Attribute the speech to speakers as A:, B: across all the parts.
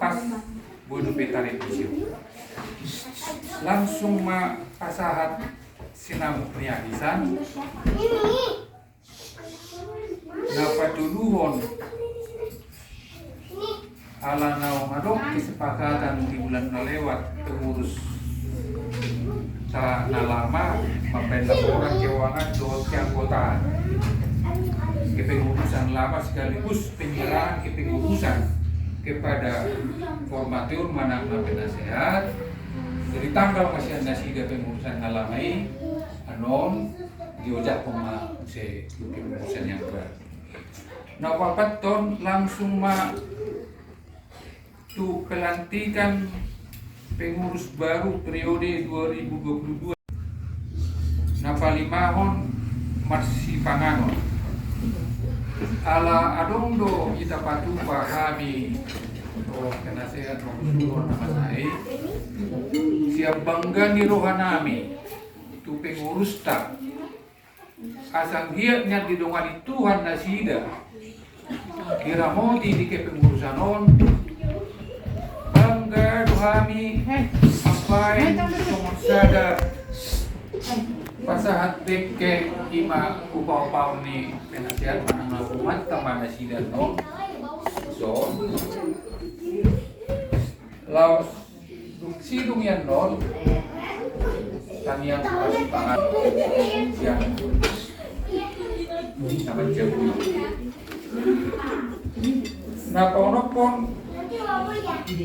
A: pas bodo petare pisio. Langsung pasahat sinamuk niagisan napatuluhon ala naung kesepakatan di bulan lewat pengurus sa nalama membela orang keuangan doa keanggotaan kepengurusan lama sekaligus penyerahan kepengurusan kepada formatur managna penasehat dari tanggal masih ada sida pengurusan nalamai anon diojak pema se pengurusan yang baru. Nah wapat ton langsung tu pelantikan pengurus baru periode 2022. Napalimahon Marsi Panganon. Ala adongdo kita patuh pahami penasehat nomor nama saya. Siap bangga ni rohanami tu pengurus tak. Asang giatnya didongani Tuhan nasida. Kira modi di kepengurusan on bangga dohami sampai sada pasahat teke ima upau ni penasihat manang umat taman nasida no so laos sidung yan non tanyang pangan yang sama jago na ponopon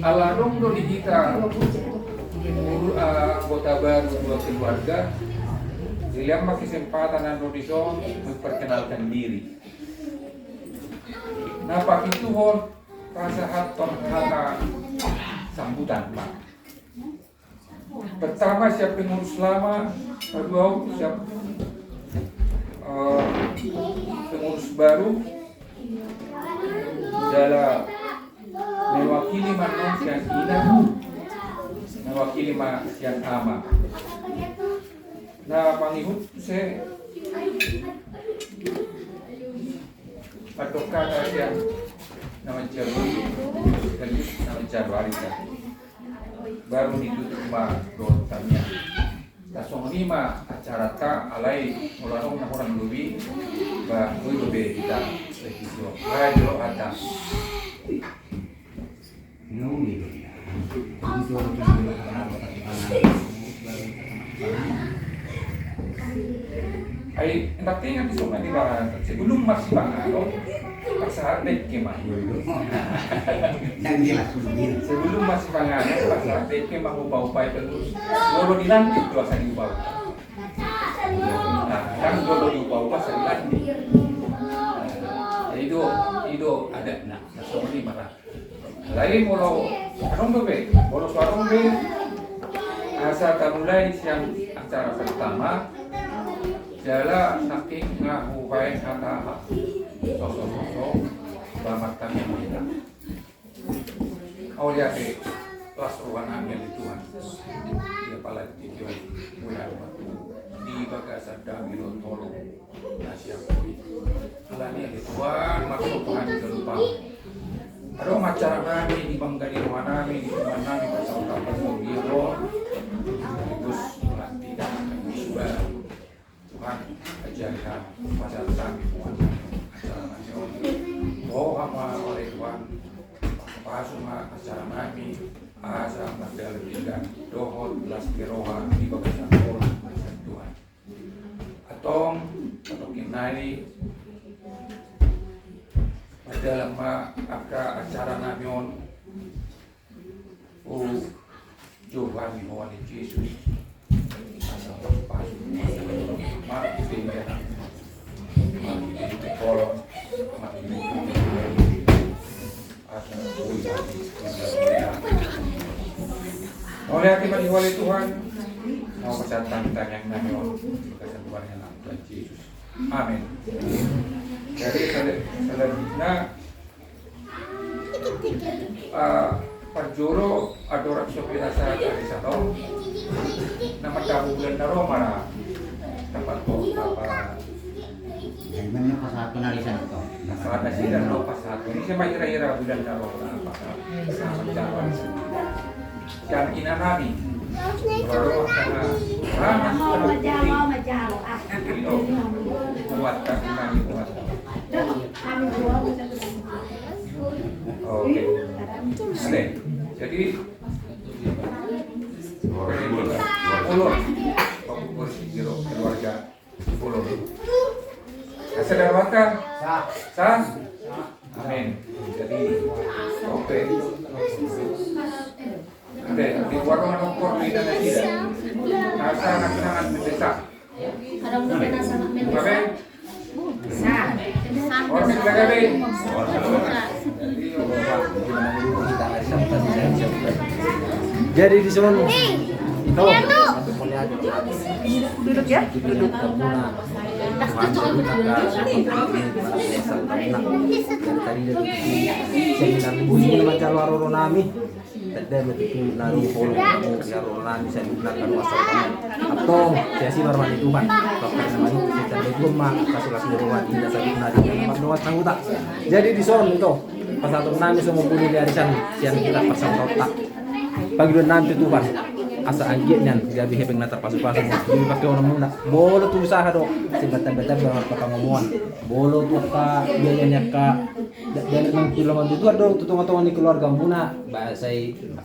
A: aladong do kita anggota baru dua keluarga dilihat kesempatan Andodison memperkenalkan diri. Nah pak itu hol pasahat kata sambutan pak. Pertama siap pengurus lama, kedua siap pengurus baru, dalam mewakili manon siang ina, mewakili siang ama. Nah pangihut saya patok kata siang nama Januari baru ditutup doanya. Langsung lima acara ta alai mularong na orang lebih ba muy lebih kita sekitar radio ada. Ay natingan di sungai di barat sebelum masih Panganon pasahat teke mah sebelum masih Panganon pasahat teke mah upau-upau terus golo dilantik tuh asal diupau nah kan golo diupau asal dilantik itu ada nah seperti mana lain kalau anong bebe kalau suarong be asa kamulai siang acara pertama jala saking ngahupain kata sosok-sosok selamat kami yang mulia. Kau lihat deh, kelas ruang ambil di Tuhan. Dia pala dijual mulia waktu di bagasan damilon tolong nasihat kami. Kalau ini di Tuhan masuk Tuhan di lupa. Ada acara kami di bangga di rumah kami di rumah kami bersama kapan biro terus melatih dan musibah. Tuhan ajarkan pasal kami Tuhan acara nasional. Oh apa oleh Tuhan pasuma acara kami asa magdala bigan dohot belas kiroha di bagasan orang Tuhan. Atong kinai dalam acara namun Tuhan mohon Yesus asal pas mak tinggal kolom oleh akibat diwali Tuhan mau kesatan yang namun berkesan Tuhan yang Tuhan Yesus amin. Jadi selanjutnya Pak Joro ada orang sopir asa dari satu nama tahu bulan Taro mana tempat kok apa
B: Gimana pas saat penalisan itu?
A: Pas saat nasi dan pas saat ini saya kira-kira bulan Taro apa jalan dan inanami baru karena ramah kuatkan inani kuatkan. Oke, oke. Jadi ulun keluarga ulun. Sadar wakar, sah, amin. Jadi oke. Oke, di warung nongkrong di sana tidak. Asa anak-anak mendesak. Oke. Orang segala
C: Jadi di sana
D: Duduk ya.
C: duduk jadi di son itu pas satu nami semua punya dari sana siang kita pasang kotak pagi dua nanti tuh pas asa anggitnya dia bihepeng natar pasu-pasu ini pakai orang muna bolo tuh usaha dong si bata-bata banget pakai ngomongan bolo tuh ka biayanya ka dan kiloman itu ada tuh tengah-tengah di keluarga muna bahasa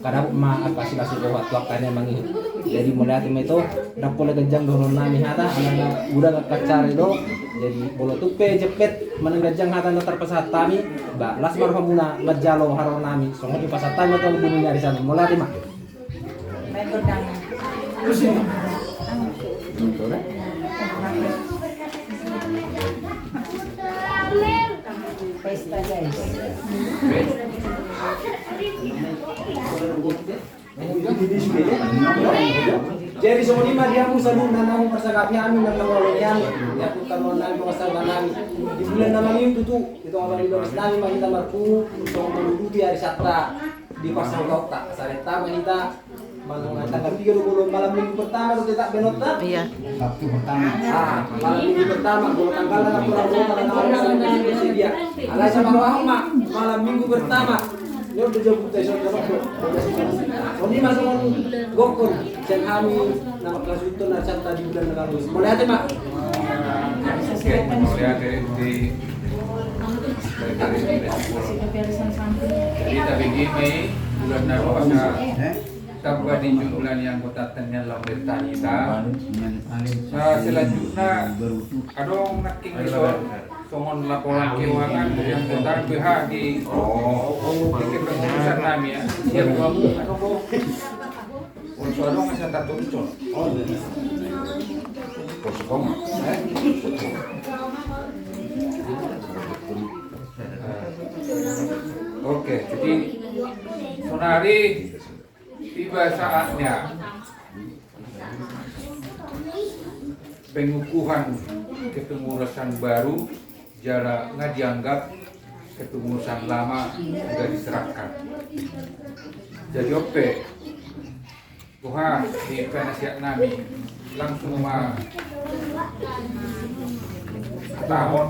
C: kadang ma apa sih kasih buat wakanya mangi jadi mulai hati itu dak boleh gajang donon nami hata anak udah gak kacari dong jadi bolo tuh pe jepet menenggajang hata natar pasatami ba las marhum muna ngajalo haron nami soalnya di pasatami atau bunyi dari sana mulai hati mah
D: Pesta guys.
C: Jadi semua lima dia pun selalu nanam persagapi amin dan nawalnya dia pun kalau nanam persagapi amin di bulan nama itu tuh itu awal itu nami kita marku untuk menduduki hari Sabtu di pasar kota sareta kita malam tanggal 30 malam minggu pertama itu tidak benota
D: Iya.
B: Sabtu pertama.
C: malam minggu pertama kalau tanggal dan kurang pada tanggal dia ada sama orang mak malam minggu pertama yo udah jauh teh so ini masuk gokon dan kami nama kelas itu narcata di bulan Agustus mulai ada mak
A: oke, mulai ada di jadi tadi gini bulan Narwasa tambah di jumlah yang kota tanya lamber tanita. Nah selanjutnya adong naking besok songon laporan keuangan yang kota BH di bikin keputusan kami ya siap kamu adong untuk adong masih tak tuntun poskong oke jadi sonari tiba saatnya pengukuhan kepengurusan baru jala nggak dianggap kepengurusan lama sudah diserahkan. Jadi oke, Tuhan di penasihat nami langsung tahun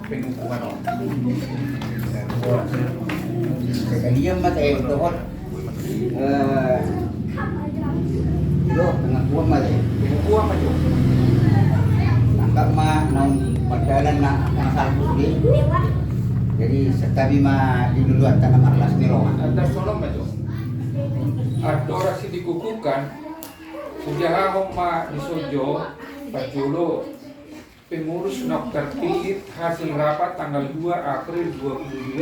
A: pengukuhan
B: Kalian mata itu kan lo tengah kuat mah
A: pengukuhan aja.
B: tangkap mah naon perjalanan na satu di jadi setabi mah di duluan tanah marlas di Roma
A: Ada solong aja. Ada orasi dikukuhkan ujaha homa di Sojo Pajulo pengurus nok terpilih hasil rapat tanggal 2 April 22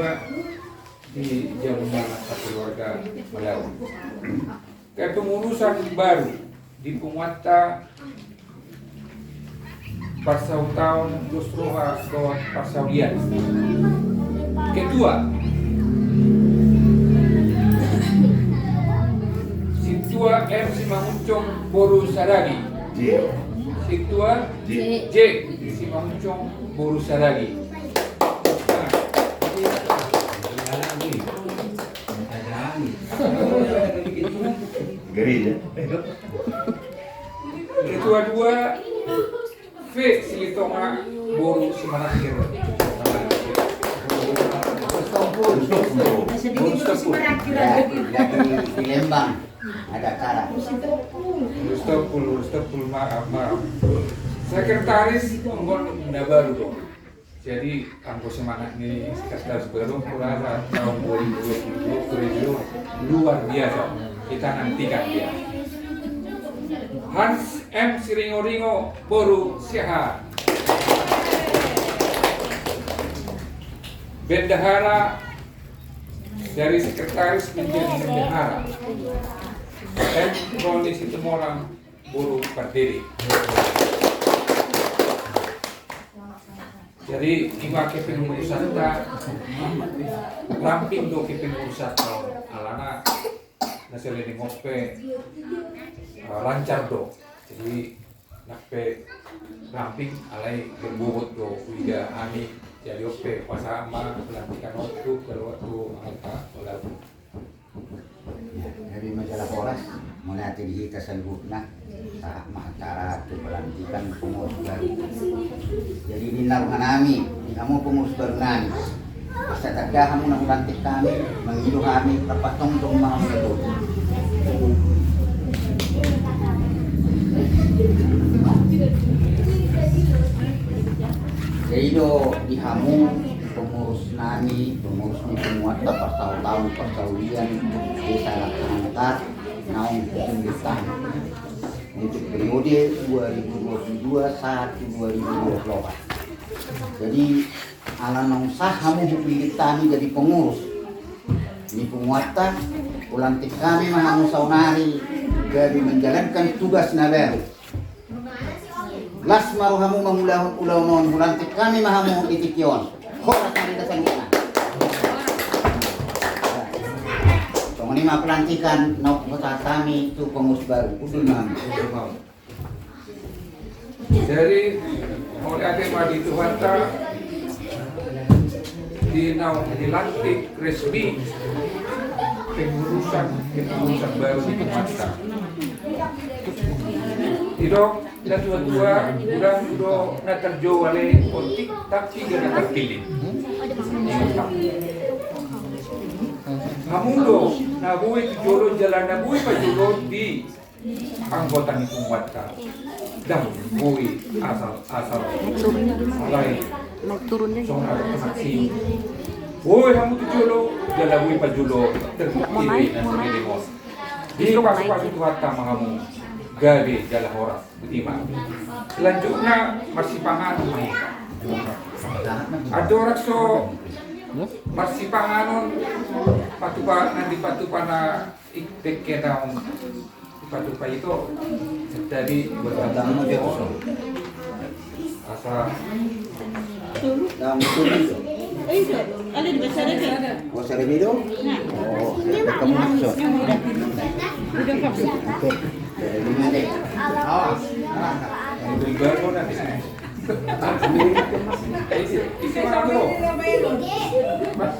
A: di Jalan Keluarga Melayu. Kepengurusan baru di Penguata Pasau tahun Gusroha Gawat Pasaudian. Kedua, Situa M. Simanguncong Boru Saragi. Situa J. Simanguncong Boru Saragi.
B: Gerilya.
A: Ketua 2 V. Silitonga Boru Simanakir. Urus tepul.
B: Ya, di Lembang ada acara.
A: Urus tepul, maaf. Sekretaris nggak baru dong. Jadi anggo semangat ini sekretaris baru kurasa tahun 2020 luar biasa. Kita nantikan dia. Hans M. Siringo-ringo Boru Sehat. Bendahara dari sekretaris menjadi bendahara. M. Roni Situmorang Boru Berdiri. Jadi ima keping urusan ta ramping do keping urusan alana nasele di ngope lancar do. Jadi nakpe ramping alai berbobot do uida ani jadi ope pasama pelantikan waktu kalau waktu angka olah.
B: Dari majalah Horas mulai dihita selebutna saat acara pelantikan pengurus baru. Jadi di naruhanami, kamu pengurus baru nami. Asa tadah kamu nak lantik kami, mengilu kami dapat tong mau betul. Jadi do dihamu pengurus nami, pengurus ni penguat pas tahu-tahu persawian desa Laksanatar naung pemerintahan untuk periode 2022-2024. Jadi ala nong sah kamu pilih tani jadi pengurus. Ini penguata ulantik kami mahamu saunari jadi menjalankan tugas nabaru. Las maruhamu mengulau ulantik kami mahamu itikion. Horas dari dasar kita. Ini pelantikan nok kota kami itu pengurus baru udul mam.
A: Jadi oleh agama di Tuhanta dilantik resmi pengurusan baru di Tuhanta. Tidak dan dua-dua udah terjauh oleh politik tapi tidak terpilih. Hamulo, nabui jolo jalan nabui pajulo di anggota ni Kumwata. Dan bui asal lain. Soalnya ada saksi. Woi, kamu tu jolo jalan bui pajulo terkiri nasi demos. Di kapas itu hatta kamu gabe jalan horas betima. Selanjutnya masih pangan main. Ada orang so masih panganon patupa nanti patupa na iktek naung patupa itu jadi berdatang dia kosong asa
B: Dalam itu.
D: Ada di besar ada.
B: Oh, saya video? Oh, kamu maksud. Jadi nanti. Awas.
A: dari baru nanti isi mana bro? Mas,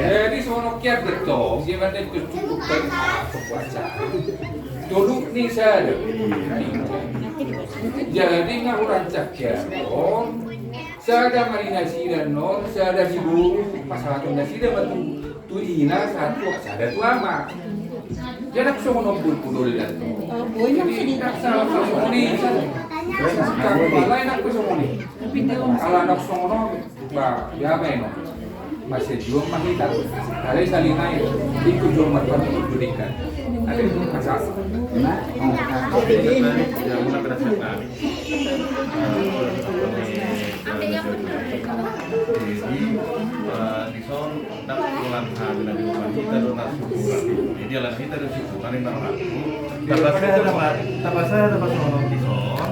A: jadi sono kiat betul, gimana itu cukup berpuasa. Tolong nih saya. Jadi nggak rancak ya, saya ada marinasi dan non, saya ada ibu pasal nasi dan batu tuina satu, saya ada tuama. Jadi aku semua nombor puluh dan tu. Jadi tak salah semua ni. Kalau lain aku semua ni. Kalau anak semua bah dia main. Masih jual mahita. Ada saling naik. Ikut jual market diberikan. Ada masalah.
E: Dison tak pulang habis di rumah kita donat syukuran. Jadi alat kita di situ kan yang aku. Tapi saya dapat nolong dison.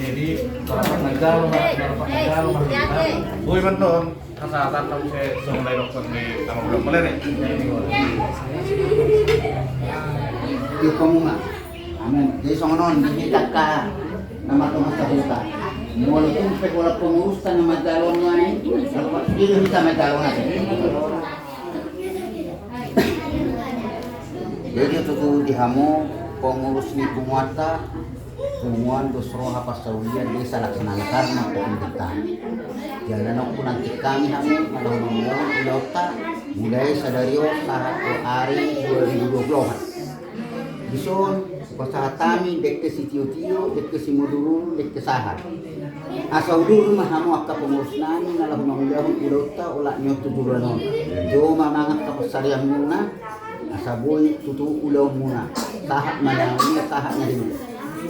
E: Jadi para pengajar kita. Boy menton kesehatan kamu saya semulai dokter di kamu belum boleh nih.
B: Yung pamuma. Di sonon kita ka nama Thomas Tabuta. Walaupun wala pengurus na madalon nga dito kita madalon natin. Jadi itu tuh dihamu pengurus ni Kumwata Punguan dos roha pasaulian desa Laksana Karma Pemerintahan. Jalan aku nanti kami hamu malah membangun Ilauta mulai sadario 1 hari 2020. Bison pasahat kami dek ke si Tio-Tio, dek ke si Muduru, dek ke Sahat. Asal dulu mah hamu akka pengurus nani malah membangun Ilauta ulah nyotu dulanon. Jo manangat ka pasarian muna. Asabun tutu ulau muna. Sahat mana ini sahatnya dulu.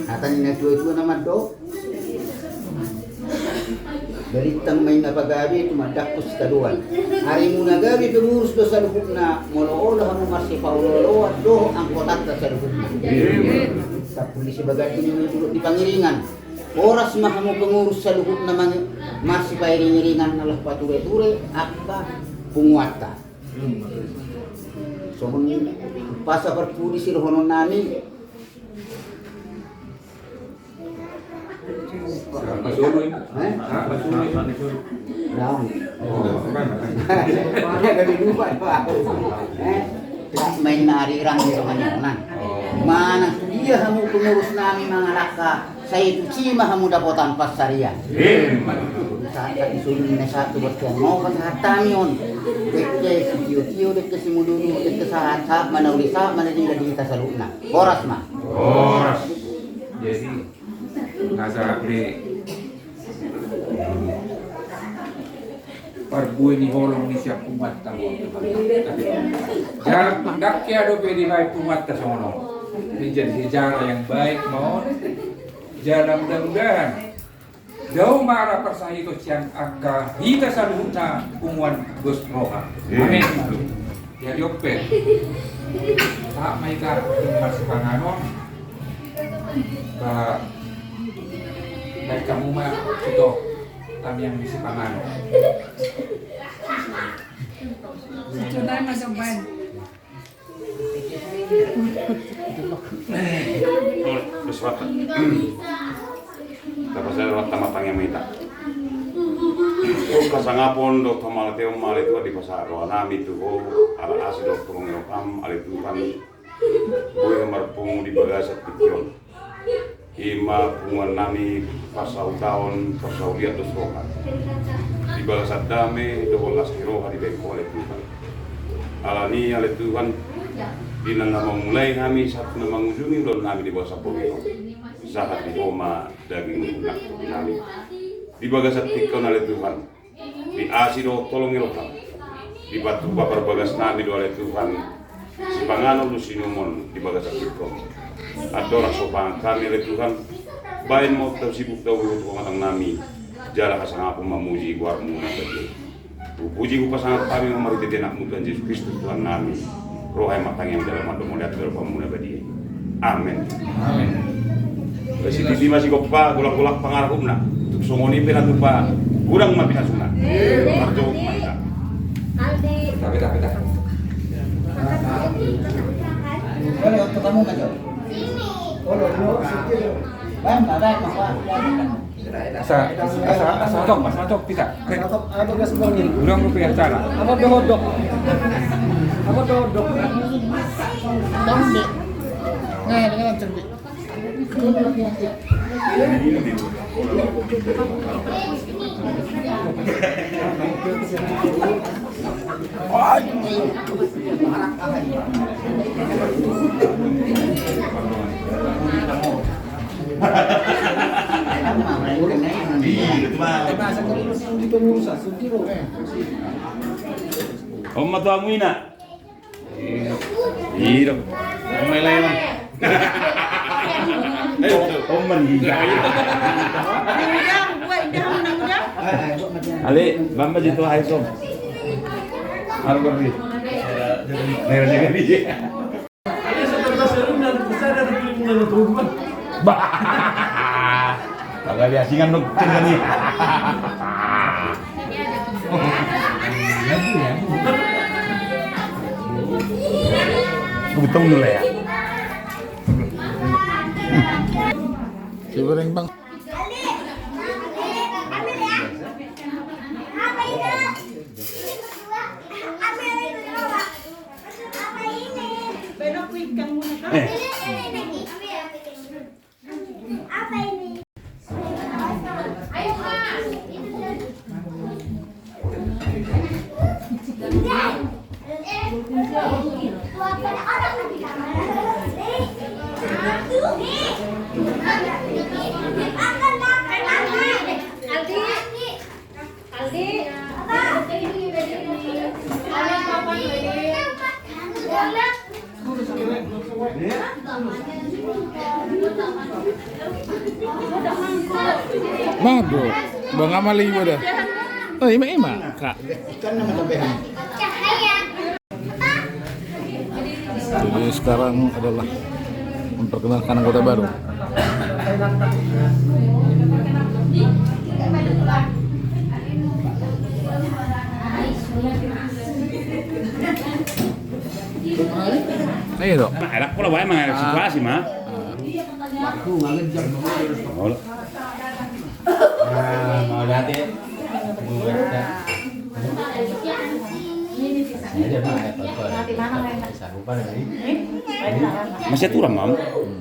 B: Hatan na tua-tua nama do. Balitang may napagabi tumadakos kaduan. Hari muna gabi pengurus do sa lubog na molo-olo hamu marsi paulolo at do ang kotat sa lubog na. Sa polisi bagay dulot di pangiringan. Oras mahamu pengurus sa lubog na marsi pairingiringan na patuloy-tuloy akka punguata. So pasa perpulisi rohonon nami.
A: Masuloy. Masuloy.
B: Daun. Kami lupa Pak. Main narirang di rumahnya. Mana dia kamu pengurus nami mga laka. Saya itu cima kamu dapotan pasarian. Saat isulun na satu bertiang mau pasahat tamion. Dekke si Tio-Tio, dekke si Muduru, dekke sahat mana ulisa mana dia di kita saluna. Horas mah.
A: Horas. Jadi nasa pre parbuy ni holong ni siya pumatta mo. Jarak dakya do pwede may pumatta sa mono. Menjadi sejarah yang baik mo. Jangan mudah-mudahan daw mara persahito siyang agka hita sa luna punguan Gus Roha. Amin. Jadi ope. Tak may ka masih pangano. Baik kamu mah itu kami yang misi pangano.
F: Sudah masuk ban.
E: Bersuatu. Tapos saya rawat tamatang yang minta. Kasangapon do tomalateo malitu di pasaro nami tu ho ala asido pengirokam alitu kan boy marpung di bagasat pikion. Ima punguan nami pasau tahun pasau liat dos roka. Di bagasat dame do las kiroha di beko alitu kan. Alani alitu kan Bina nga memulai kami satu na mengunjungi don kami di bawah sapogino. Sahat di Homa daging unak kami. Di bagasat tikon oleh Tuhan. Di asido tolong ilham. Di batu babar bagas nami do oleh Tuhan. Si pangano lu sinumon di bagasat tikon. Adora sopan kami oleh Tuhan. Bain mau tahu sibuk tahu pengatang nami. Jala kasang aku memuji guarmu nabadi. Puji ku pasangan kami memariti denak Tuhan Yesus Kristus Tuhan nami. Roh yang matang yang dalam madu mulia dalam pemuna badi. Amin.
A: Amin.
E: Besi di masih gopa gulak-gulak pangarahumna. Tuk songoni pena tupa kurang mah pinasuna. Marjo mantap.
A: Tapi.
B: Boleh untuk kamu kan, Jo? Ban, ada
A: Asa tok pita.
C: Apa gas bangin?
A: Urang rupiah acara.
C: Apa dohodok? Apa dohodok?
D: Dombe. Nah, dengan cerdik.
E: Om tu amuina. Iya. Om leleman. Om menggila. Ali, bamba jitu hai som. Haru beri. Nera di. Bah. Agak biasingan dong nih. Betul dulu ya.
D: Goreng bang. Belok ikan muna ka. Mado, bang amali mo dah. Oh, ima kak.
B: Ikan naman tabihan.
D: Jadi sekarang adalah memperkenalkan anggota baru. Ayo dok.
E: Enak pula wae mah situasi mah. Oh,
B: Mau lihat ya? Mau lihat. Saya mah ya tonton. Bisa lupa dari.
E: masih turun, Mam.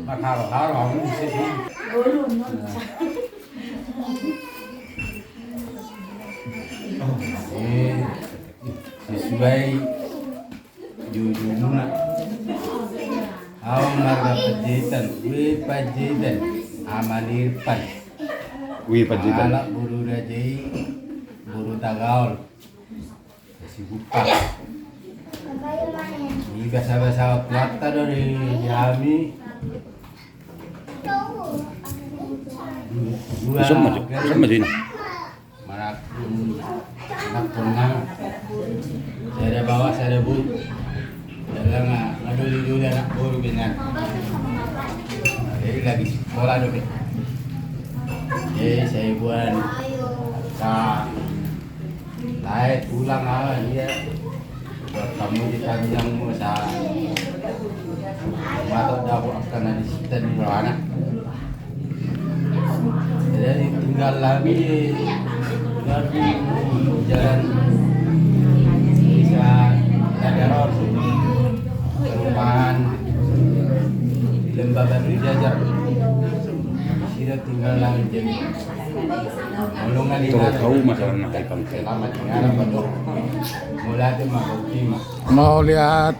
B: Harong di sini. Sesuai judulnya. Awang marga pajitan, pajitan, amalirpan.
E: Wih, pajitan.
B: Anak buru rajai, buru tagaul, si bupak. Jika sahabat-sahabat plata dari kami, dua
E: Sama sini.
B: manapun anak punang, saya ada bawa, saya ada bu, saya ngaduli dulu anak buru bingan. Jadi lagi sekolah dulu. Saya buat naik pulang dia buat kamu di tanjang musa atau dapur akan ada di mana jadi tinggal lagi dari jalan bisa ada road perumahan di lembaga jajar sudah tinggal lagi jadi mulungan ini
E: Tahu masalah nak ikan.
B: selamat tinggal betul mulai itu mah
D: Mau lihat.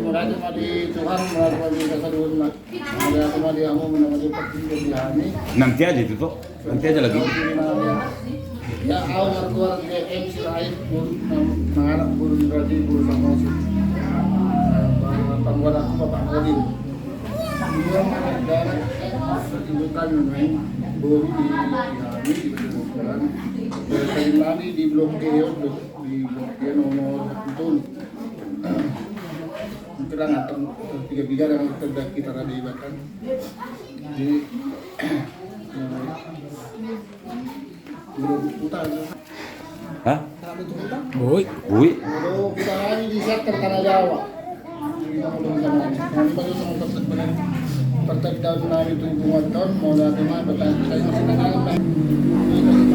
G: Merasa madi Tuhan, merasa madi kasaduhan na. Merasa madi amo, merasa madi pagkakami.
E: Nanti aja itu tuh. Nanti aja lagi.
G: Ya, ako markuar ke MC Rahit, nanganak buru ni Raji, buru sama si pangwala ko pa pangwalin. Yung darat, pertunjukan namin, buru di kami, di Pagkakulan. Pero sa Imani, di Blok Keo, di Blok Keo, nomor 1. Itu lang atong tiga-tiga yang kita radibakan. Jadi, belum utang.
E: Hah?
G: Kami itu utang.
D: Boy.
E: Wih.
G: Kalau kita kami di sektor Tanah Jawa. Kita belum sama. Kami baru sama tertek daun nabi itu buat tahun mau lihat mana betul. Saya masih nangan. Ini masih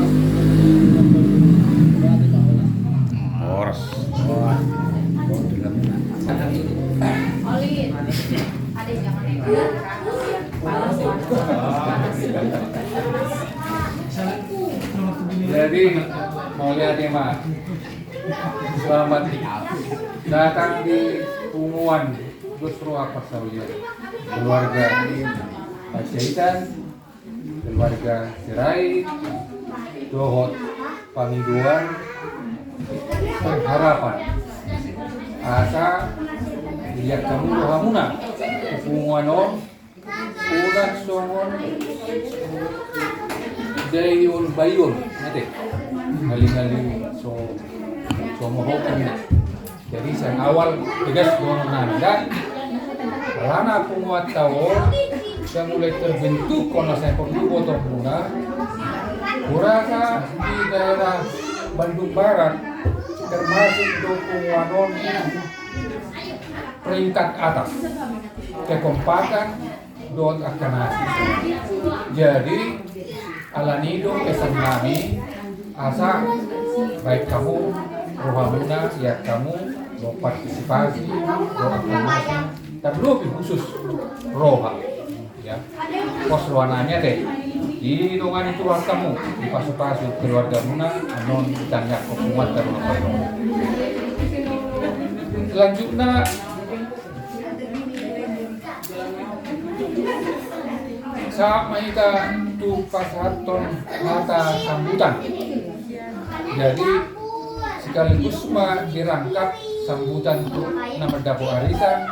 E: Horas.
A: Jadi mau lihat ya Mak, selamat datang di Punguan Gusro apa Saulia, keluarga Pasyahitan, keluarga Sirai, Dohot Pamiduan, Harapan, Asa, lihat kamu Rohamuna, Punguanon, Ulat Songon, Dayun Bayun, nanti ngaling-ngaling so mohon na. Jadi sa awal tegas doon nanda, karena penguat tao yang mulai terbentuk kalau saya perlu botok muna, kurasa di daerah Bandung Barat termasuk Punguanon peringkat atas, kekompakan doon akan nasi. Jadi alanido kesan kami asa baik kamu Rohamuna ya kamu mau partisipasi mau aklamasi terlebih khusus roha ya pos rohananya deh di dongan itu kamu di pasu-pasu keluarga Muna anon dan Yakob umat dan selanjutnya saat kita tu pasaton mata sambutan jadi sekaligus dirangkap sambutan untuk nama Dapo Arisan,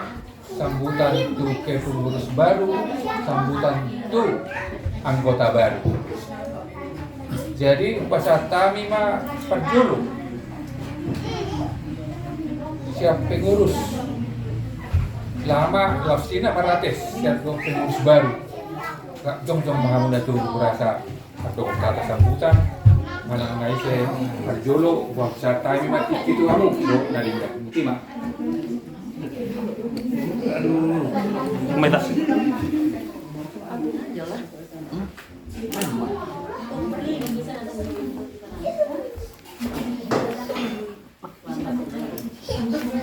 A: sambutan untuk ke pengurus baru, sambutan untuk anggota baru. Jadi pasal kami mah perjulu siap pengurus lama lapsina parates siap pengurus baru. Jom mengambil tu berasa atau kata sambutan. Malang ngaise perjolo buat pasal kami mah itu kamu dari Mutima. Aduh, metas.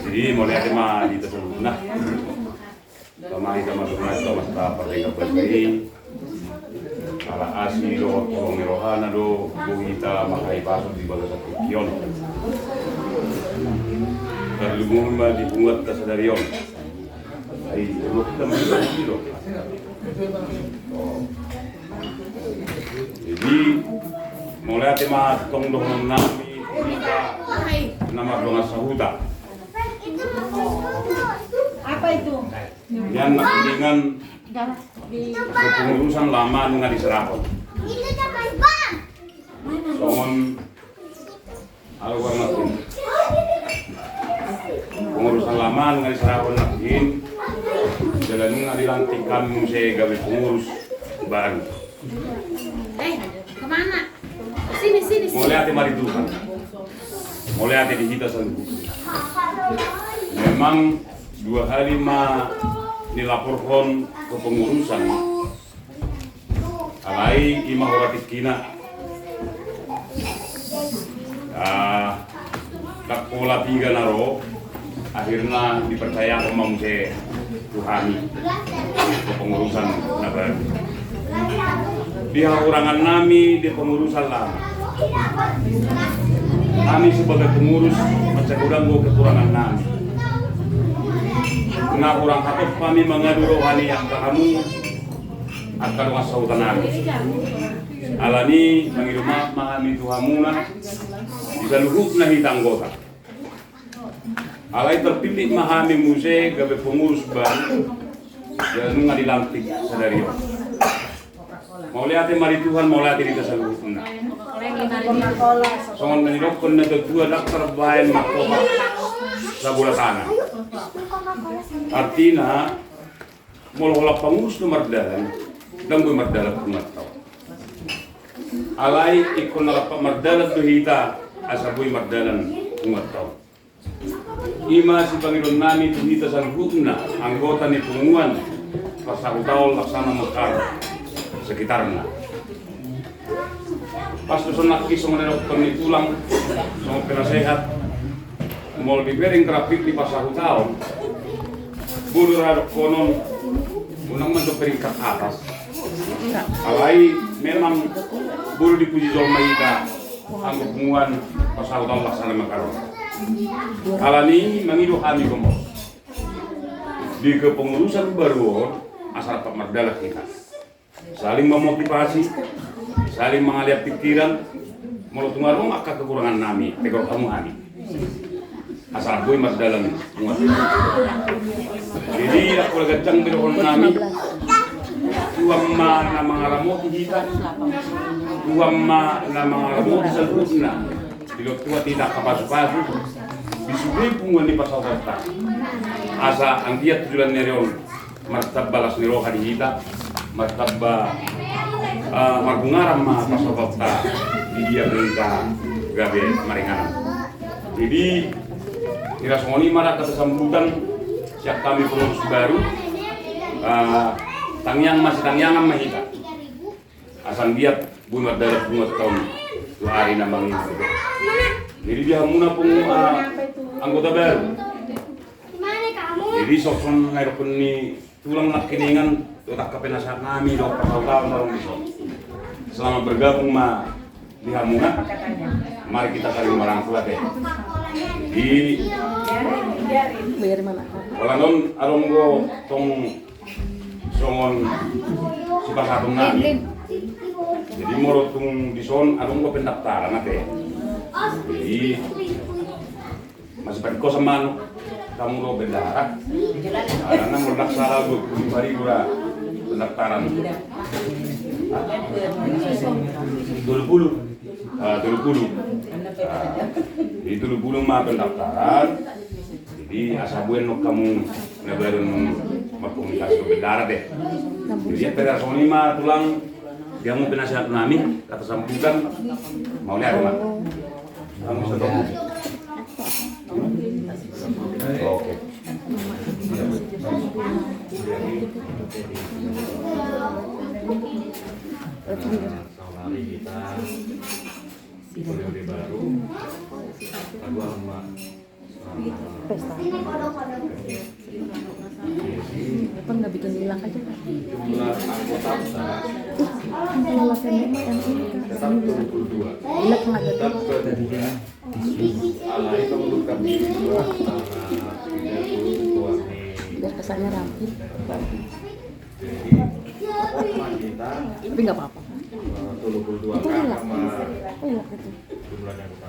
E: Jadi mulai ada mah di tersebut nah, kemarin mas pertengah bersih, ala asli do tolong rohana do buhita makai pasu di bagas satu kion, terlebih mah dibuat kesadarion, ay terus teman do. Jadi mulai ada mah tong dong nami nama donga sahuta.
F: Apa itu?
E: Yang dengan kepengurusan lama dengan diserahkan. Soalnya aku warna pengurusan lama dengan diserahkan nakin. Jalan dengan dilantikan musik gawe pengurus baru.
F: Kemana? Sini.
E: Mulai hati mari Tuhan. Mulai hati di kita sendiri. Memang 2 hari mah dilaporkan ke pengurusan alai imah horatik kina tak pola 3 naro akhirnya dipercaya sama muse Tuhani ke pengurusan nabar di haurangan nami di pengurusan lama kami sebagai pengurus macam kurang kekurangan nami na kurang hatop kami mengadu rohani yang kamu akan wasautan nami alani mengiruma mahami tuhamuna bisa luhuk na hitanggota alai terpilih mahami muse gabe pengurus baru dan ngadilantik sadario mau lihat mari Tuhan mau lihat di dasar luhukna songon menirokon na dua dokter bahan makoba sabula tanah artinya molola pengurus nomor dalan dan gue mardalat umat tau alai ikon nalapa mardalat duhita asa gue mardalan umat tau ima si Panginoon nami duhita sanggupna anggota ni punguan pasahutaw laksana mekar sekitarnya pas doson nakis sama dokter ni tulang sama penasehat mau dibering kerapik di pasahutaw bulu radok konon unang manto peringkat atas alai memang bulu dipuji zolma ita anggo punguan pasahutaw laksana mekar alani mengidu kami gomos di kepengurusan baru asal Pak Mardalah kita saling memotivasi saling mengalih pikiran mau tungarong akan kekurangan nami tegor kamu kami asal gue Mardalah muat jadi aku lagi cang berhon nami tuamma na mga ramot kita tuamma na mga ramot sa lutna dilok tua tidak kapas-pasu disubui punguan di pasal kota asa ang giat tujuan nerion martab balas ni roha di hita martab margungaram ma pasal kota di dia berita gabe maringan jadi kira semoni marah kata sambutan siap kami pengurus baru tangyang masih tangyangan mah hita asal giat bunga darat bunga tahun 2 hari nambang ini jadi dia muna pun anggota baru.
F: Gimana kamu?
E: Jadi sokson ngayon ni tulang nak kiningan otak kepenasaran kami do pertahun tahun besok. Selama bergabung di Hamuna, mari kita saling merangkul deh. Di Walandon aronggo tong songon sipasatung nami. Jadi morotung di son aronggo pendaftaran ate. Jadi masih perko sama kamu lo bendara. Karena meledak salah gue pribadi gue pendaftaran. Dulu. Di dulu mah pendaftaran. Jadi asa buen no kamu nebarin berkomunikasi ke bendara deh. Jadi personil mah tulang dia mau penasihat nami kata sambutan mau lihat mah. Kamu bisa tahu. Oke.
H: Mari kita periode baru kedua sama
F: Pesta. Apa nggak bikin hilang aja?
H: jumlah anggota besar
F: Kalau memang yang ini
H: tetap 22.
F: hilang nggak ada.
H: Tetap kedua alai mengundurkan diri dua karena tidak tuani.
F: Biar kesannya rapi.
H: Jadi orang kita
F: Tapi nggak apa-apa.
H: 22
F: Itu
H: kan
F: hilang.
H: sama
F: Oh iya gitu.
H: jumlah yang kita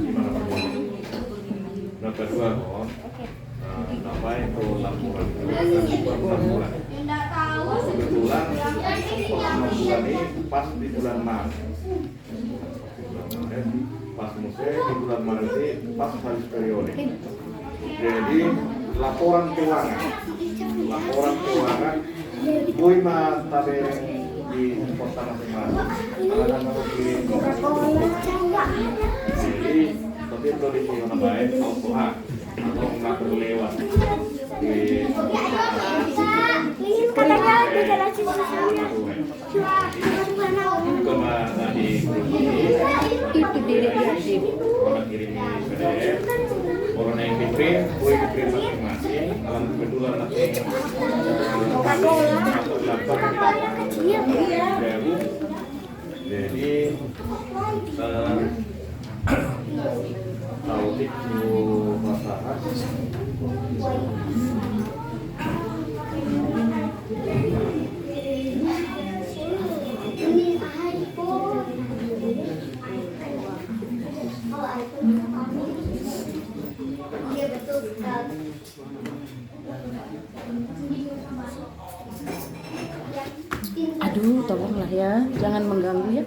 H: gimana Pak Budi? Nah kedua kon apa itu laporan bulan. Kebetulan 6 bulan ini pas di bulan Maret. Pas musim di bulan Maret ini pas habis periode. Jadi laporan keuangan boy mah tabe di kota masing-masing. Alat harus kirim. Jadi tapi itu di mana baik auto hak atau nggak perlu lewat di
I: katanya bicara sisanya
H: kemana di
F: Itu diri dia.
H: orang kirim PDF orang yang kirim boleh dikirim masing-masing dalam kebetulan nanti jadi audit itu masalah
F: Aduh, tolonglah ya, jangan mengganggu ya.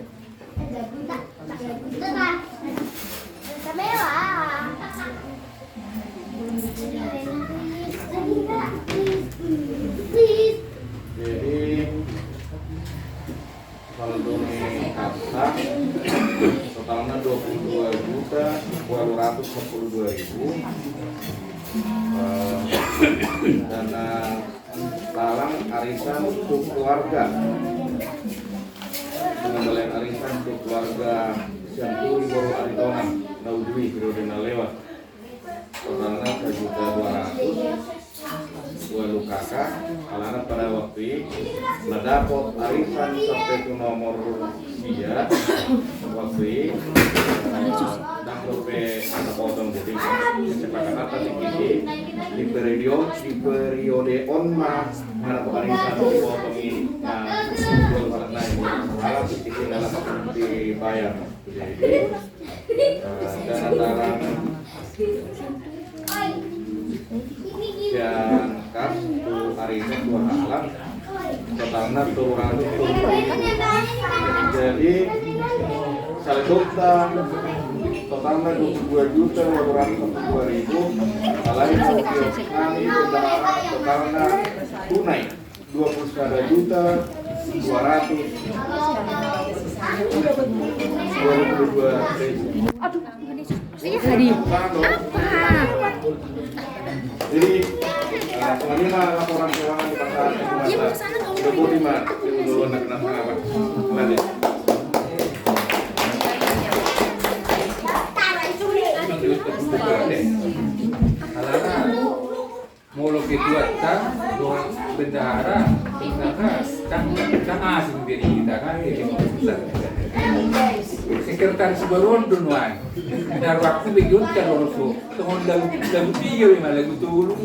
H: jadi kalau doni kasa totalnya 22.242.000 dana talang arisan untuk keluarga pengembalian arisan untuk keluarga Sianturi Baru Aritonan Naudwi periode lewat totalnya 1.200.000 gua lukaka alana pada waktu dapat arisan sampai ke nomor 3 waktu dan sampai anak potong jadi kesepakatan tadi di periode on mana arisan potong ini nah gua pada naik alat itu dalam dibayar jadi dan antara dan kas tu arisan dua alat totalnya 200 jadi saldo totalnya 22.242.000 lain kami totalnya tunai 21 juta 222.000.
F: Iya, hadiah.
H: Jadi selanjutnya laporan keuangan di pasar Depot 5 itu dulu nak kena apa? Lanjut.
A: ketua kita, doa bendahara, kan asing diri kita kan, sekretaris Berondon wan, dan waktu begitu kalau so, teman dalam tiga lima lagu turun,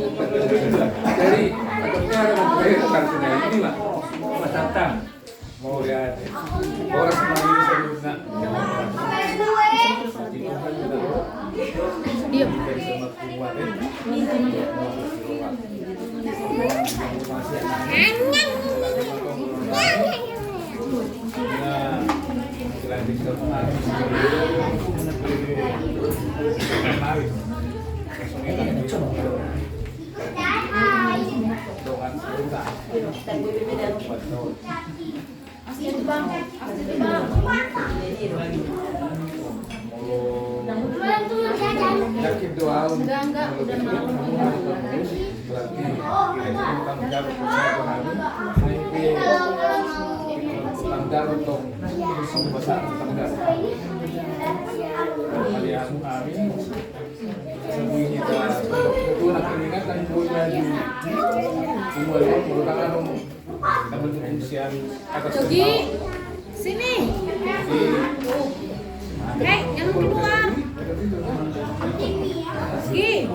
A: dari atau cara membayar kartunya ini mah, mas Tatang, mau lihat, orang semua ini sebelumnya.
F: Diam.
A: Yakin doa
F: Enggak, udah
A: tanggal untuk besar tanggal kali amin sebelum kita itu nak ingatkan boleh di semua merupakan bentuk fungsian atas
F: Jogi, sini. Hei, jangan keluar. Gi.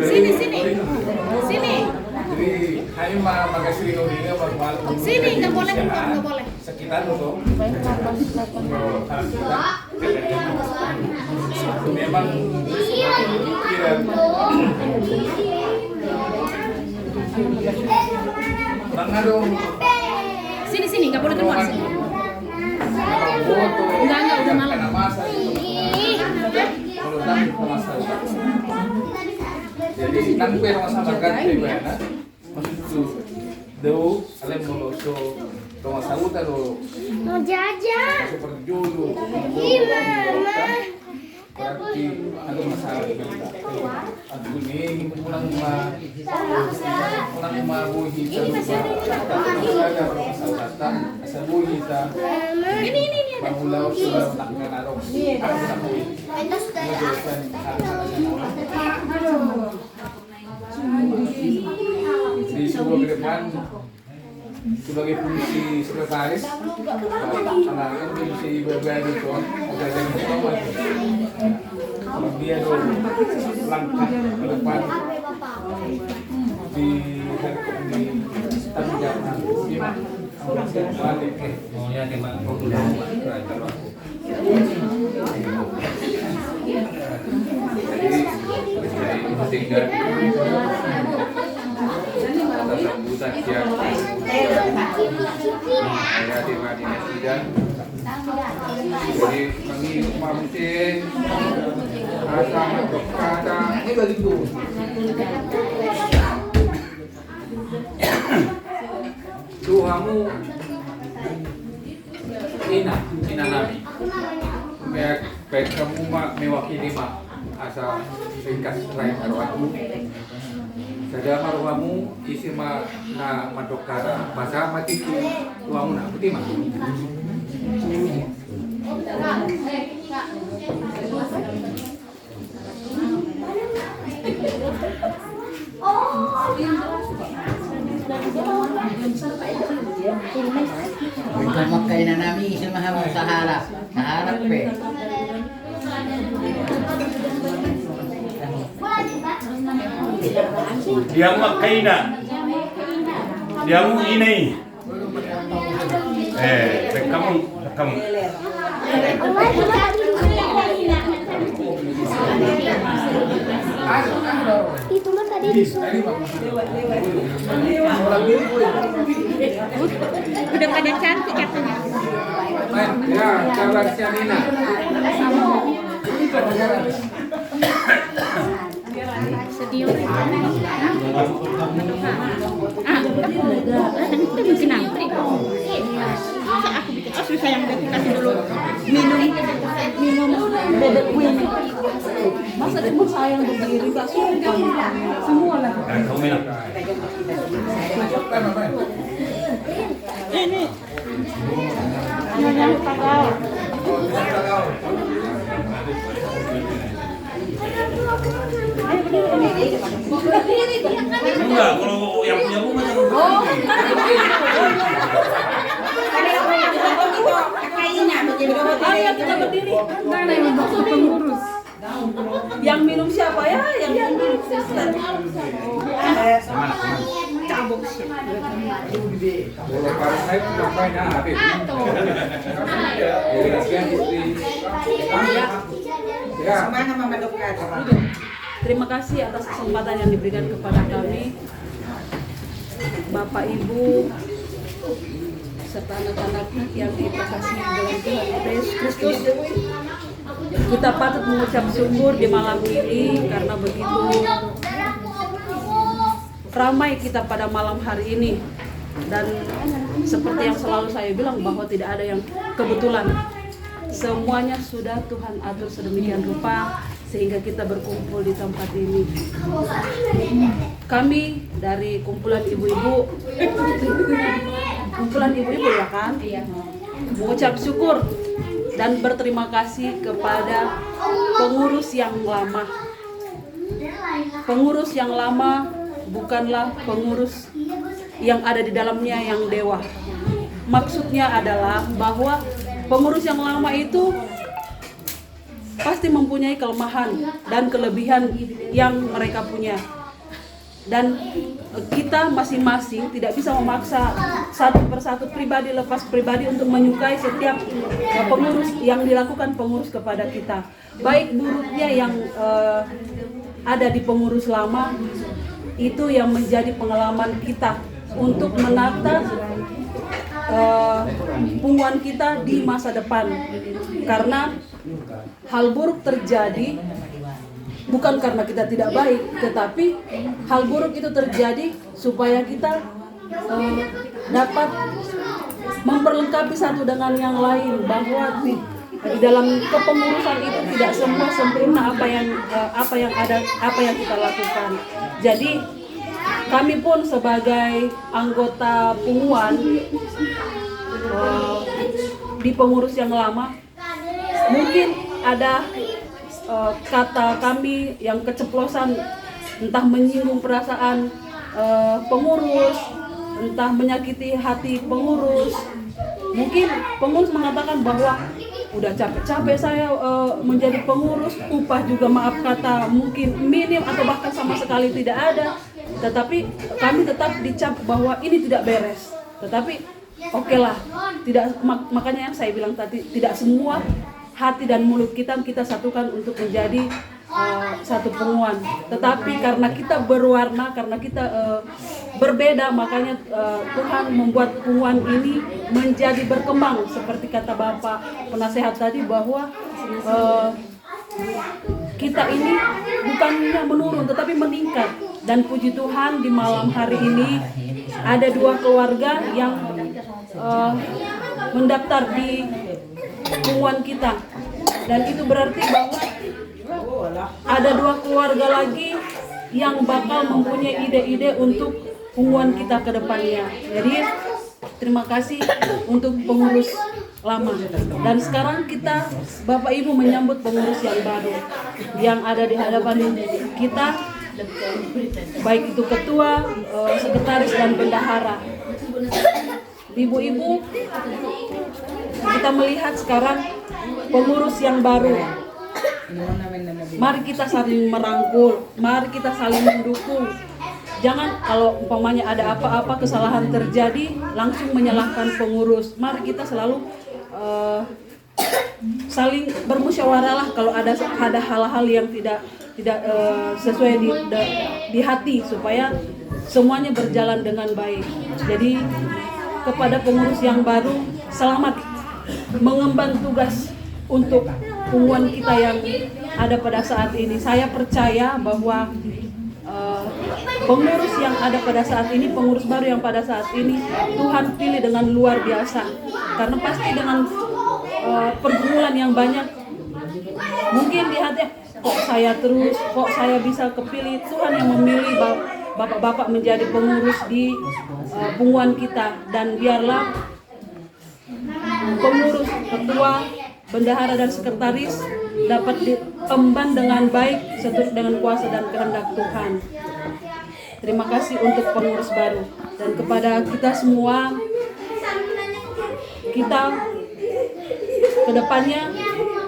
F: Sini, sini. Sini.
A: Jadi hanya makasih ini baru
F: Sini, nggak boleh keluar, nggak boleh.
A: sekitar itu memang pikiran mengandung
F: Sini, sini, nggak boleh keluar. Sini.
A: foto
F: Enggak, udah malam.
A: masa jadi nang pera masyarakat bagaimana maksud do alem moloso tong sauta do
I: Mau jajan.
A: seperti dulu
I: Mama.
A: berarti ada masalah aku ini pulang ma buhi ada masalah asal buhi ta
F: Ini.
A: Bagulau sudah melakukan arok. Di sebuah ke depan sebagai fungsi sekretaris, anak fungsi berbeda itu ada yang sama. Kalau dia dulu langkah ke depan di tanggung jawab maunya tema tinggal atas sambutan siang saya terima sidang jadi kami mamusin asa kata ini begitu Tuhamu ina nami baik kamu mewakili asa ringkas lain arwahmu sada marwamu isi na madokara masa mati tuamu na putih mah
B: Ikaw magkainan namin isimahan mo sa harap. Sa harap pe.
E: Dia makaina. Dia mu inay. Kamu.
I: Itu mah tadi disuruh.
F: Udah pada cantik katanya.
A: ya kabar sianina
F: Sedih. Kita bikin antri. Masa aku bikin susah yang kasih dulu minum bebek queen. Masa cuma sayang berdiri gak suka semua lah. Ini yang kakao.
H: Enggak, kalau yang punya rumah
F: Ayo kita berdiri. Mana yang maksud pengurus? Yang minum siapa ya? Yang minum sister. Cabuk.
A: Boleh kalau saya ngapain Habib? Ya.
F: Semangat Mama Dokter. Terima kasih atas kesempatan yang diberikan kepada kami, Bapak Ibu, serta anak-anak yang dikasihi dalam Tuhan Yesus Kristus. Kita patut mengucap syukur di malam ini karena begitu ramai kita pada malam hari ini. Dan seperti yang selalu saya bilang bahwa tidak ada yang kebetulan. Semuanya sudah Tuhan atur sedemikian rupa sehingga kita berkumpul di tempat ini. Kami dari kumpulan ibu-ibu ya kan, mengucap syukur dan berterima kasih kepada pengurus yang lama. Pengurus yang lama bukanlah pengurus yang ada di dalamnya yang dewa. Maksudnya adalah bahwa pengurus yang lama itu pasti mempunyai kelemahan dan kelebihan yang mereka punya. Dan kita masing-masing tidak bisa memaksa satu persatu pribadi lepas pribadi untuk menyukai setiap pengurus yang dilakukan pengurus kepada kita. Baik buruknya yang ada di pengurus lama itu yang menjadi pengalaman kita untuk menata punguan kita di masa depan. Karena hal buruk terjadi bukan karena kita tidak baik, tetapi hal buruk itu terjadi supaya kita dapat memperlengkapi satu dengan yang lain, bahwa di dalam kepengurusan itu tidak semua sempurna apa yang ada, apa yang kita lakukan. Jadi kami pun sebagai anggota punguan di pengurus yang lama, mungkin ada kata kami yang keceplosan, entah menyinggung perasaan pengurus, entah menyakiti hati pengurus. Mungkin pengurus mengatakan bahwa udah capek-capek saya menjadi pengurus, upah juga maaf kata mungkin minim atau bahkan sama sekali tidak ada. Tetapi kami tetap dicap bahwa ini tidak beres. Tetapi oke lah, makanya yang saya bilang tadi, tidak semua hati dan mulut kita satukan untuk menjadi satu punguan. Tetapi karena kita berwarna, karena kita berbeda, makanya Tuhan membuat punguan ini menjadi berkembang. Seperti kata Bapak penasehat tadi bahwa kita ini bukannya menurun tetapi meningkat. Dan puji Tuhan di malam hari ini ada 2 keluarga yang mendaftar di punguan kita. Dan itu berarti bahwa ada 2 keluarga lagi yang bakal mempunyai ide-ide untuk punguan kita ke depannya. Jadi terima kasih untuk pengurus lama. Dan sekarang kita Bapak Ibu menyambut pengurus yang baru yang ada di hadapan kita, baik itu ketua, sekretaris dan bendahara. Ibu-ibu, kita melihat sekarang pengurus yang baru. Mari kita saling merangkul, mari kita saling mendukung. Jangan kalau umpamanya ada apa-apa kesalahan terjadi langsung menyalahkan pengurus. Mari kita selalu saling bermusyawarah lah kalau ada hal-hal yang tidak sesuai di hati, supaya semuanya berjalan dengan baik. Jadi kepada pengurus yang baru, selamat mengemban tugas untuk punguan kita yang ada pada saat ini. Saya percaya bahwa pengurus yang ada pada saat ini, pengurus baru yang pada saat ini, Tuhan pilih dengan luar biasa. Karena pasti dengan pergumulan yang banyak, mungkin di hati, kok saya bisa kepilih. Tuhan yang memilih bapak-bapak menjadi pengurus di punguan kita. Dan biarlah pengurus, ketua, bendahara dan sekretaris dapat
J: emban dengan baik seturut dengan kuasa dan kehendak Tuhan. Terima kasih untuk pengurus baru dan kepada kita semua, kita kedepannya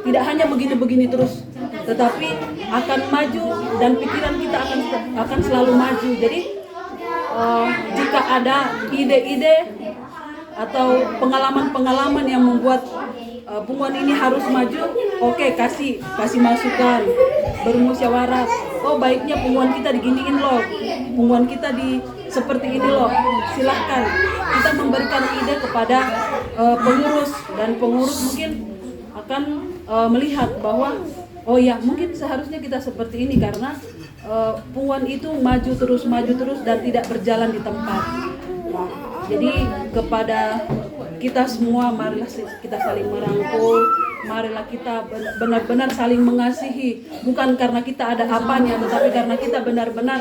J: tidak hanya begini-begini terus, tetapi akan maju dan pikiran kita akan selalu maju. Jadi jika ada ide-ide atau pengalaman-pengalaman yang membuat Punguan ini harus maju, oke, kasih masukan, bermusyawarah. Oh, baiknya Punguan kita diginiin loh, Punguan kita di seperti ini loh. Silahkan kita memberikan ide kepada pengurus, dan pengurus mungkin akan melihat bahwa oh ya, mungkin seharusnya kita seperti ini karena Punguan itu maju terus dan tidak berjalan di tempat. Jadi kepada kita semua, marilah kita saling merangkul, marilah kita benar-benar saling mengasihi, bukan karena kita ada apanya, tetapi karena kita benar-benar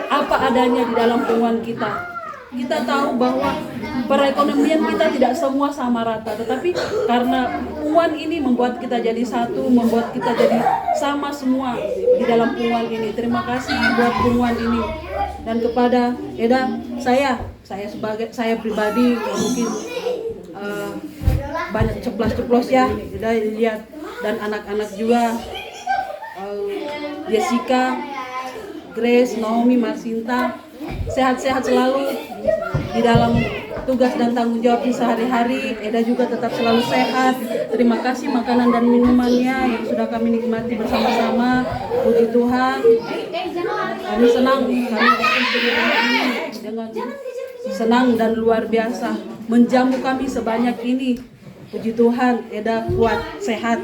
J: apa adanya di dalam Punguan kita. Kita tahu bahwa perekonomian kita tidak semua sama rata, tetapi karena Punguan ini membuat kita jadi satu, membuat kita jadi sama semua di dalam Punguan ini. Terima kasih buat Punguan ini. Dan kepada Eda, saya pribadi mungkin banyak ceplos ya, Eda lihat, dan anak-anak juga, Jessica, Grace, Naomi, Marsinta, sehat-sehat selalu di dalam tugas dan tanggung jawab sehari-hari. Eda juga tetap selalu sehat. Terima kasih makanan dan minumannya yang sudah kami nikmati bersama-sama. Puji Tuhan. Kami senang, dengan senang dan luar biasa menjamu kami sebanyak ini. Puji Tuhan, Eda kuat, sehat.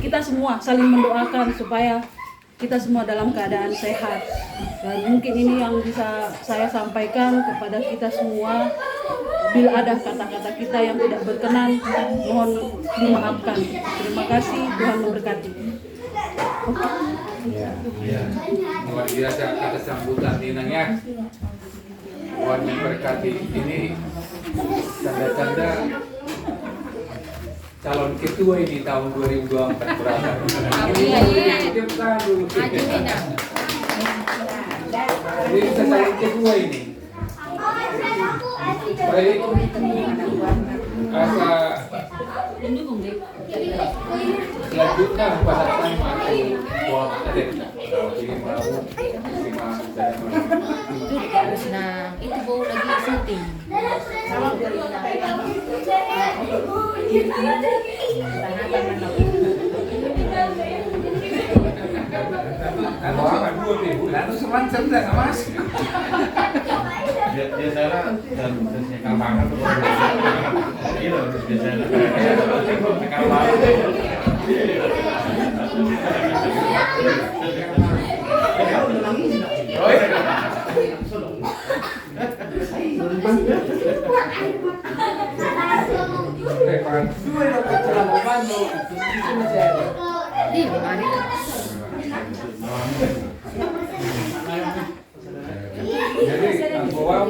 J: Kita semua saling mendoakan supaya kita semua dalam keadaan sehat. Dan mungkin ini yang bisa saya sampaikan kepada kita semua. Bila ada kata-kata kita yang tidak berkenan, mohon dimaafkan. Terima kasih, Tuhan memberkati.
A: Luar biasa atas sambutan Ninangnya. Tuhan memberkati. Ini tanda-tanda calon ketua ini tahun 2024 berada. Jadi kita calon ketua ini. Baik, asa selanjutnya pada sama Tuhan ada.
K: Nah, itu baru lagi syuting.
A: Kalau akan 2 bulan itu semangat sudah mas.
H: Biasanya dan biasanya kampangan tuh gitu biasanya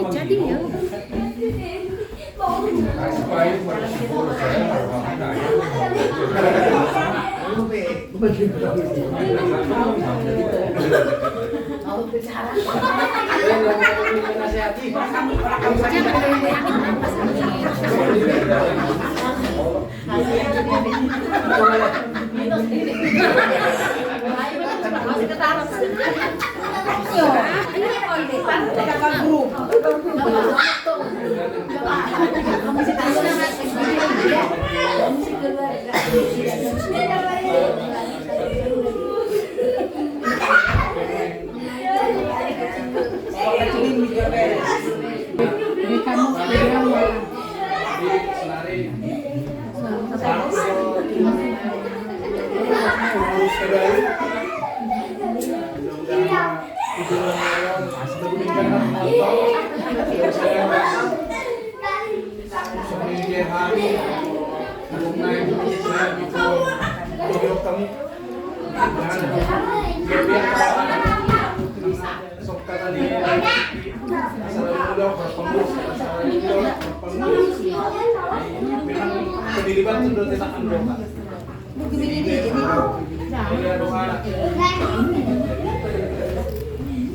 K: jadi ya.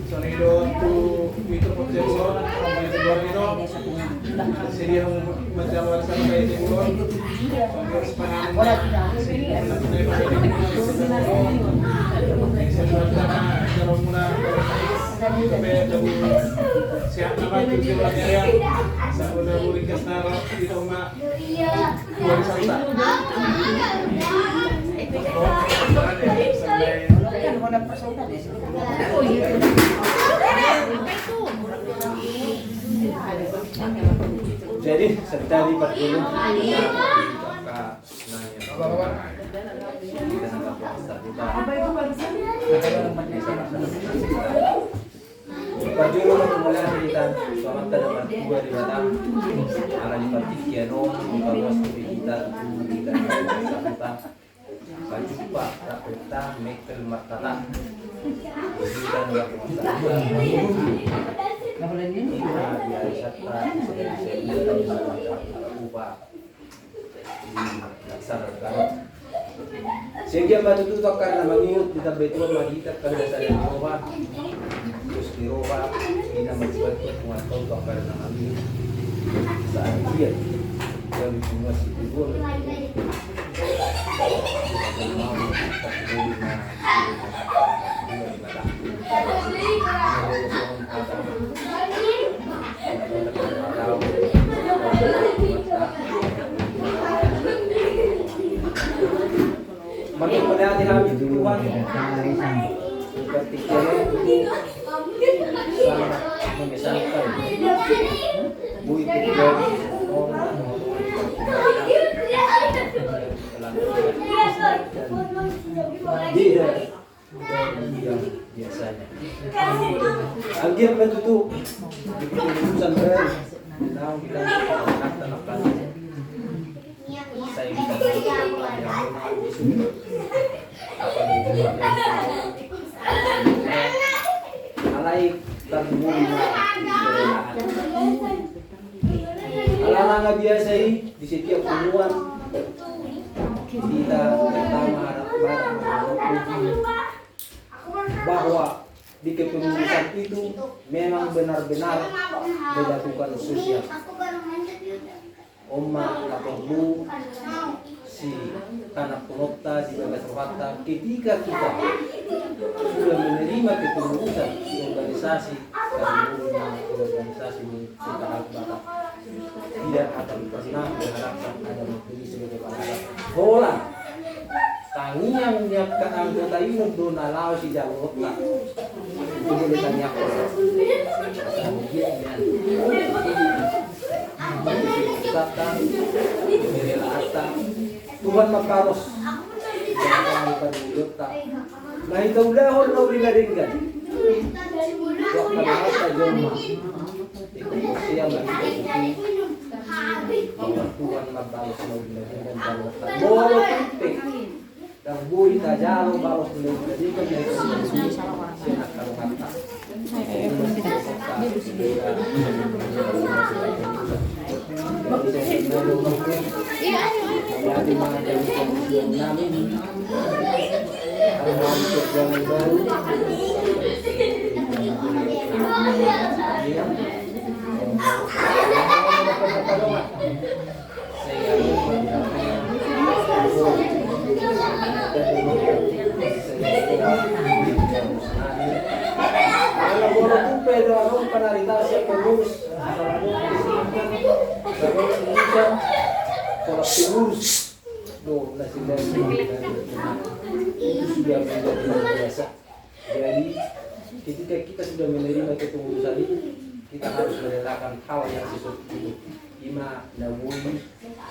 C: Sonido tu itu proyektor, proyektor itu seria macam mana sampai di luar. Siap apa tu ya? Saudara murid kesal di rumah. Jadi sedari berdulu Pajulu memulai cerita selamat dalam dua di Batam ala di Patik Kiano di Pawas kita kita baju pak rapeta mekel martala kita nggak Sehingga batu itu karena mengiut kita betul magita pada saya roba terus di roba kita membuat pertemuan tahu karena mengiut saat dia yang semua situ gol makin berhati hati Tuhan ketika sangat mengesankan bui tiga orang dia biasanya akhir bentuk di keputusan berat now kita akan saya bisa alai ala biasa di setiap pertemuan kita pertama bahwa di kepengurusan itu memang benar-benar dilakukan sosial. Oma atau bu si tanah penopta si bagas rohata ketika kita sudah menerima kepengurusan di organisasi karena organisasi kita Batak tidak akan pernah mengharapkan ada memilih sebagai pengarah bola tangian menyiapkan anggota ini dona lau si jalur otak itu boleh tanya Satan, Tuhan makaros, jangan lupa diulang. Nah itu udah orang dilaringan. Waktu masa joma, itu siang lagi bahwa Tuhan makaros mau dilaringan dan boleh titik dan bui tajalo baros dilaringan dari siang kalau kata. Jadi mengenai namin untuk yang baru sudah menjadi biasa. Jadi ketika kita sudah menerima kepengurusan itu, kita harus merelakan hal yang sesuatu itu. Ima nabui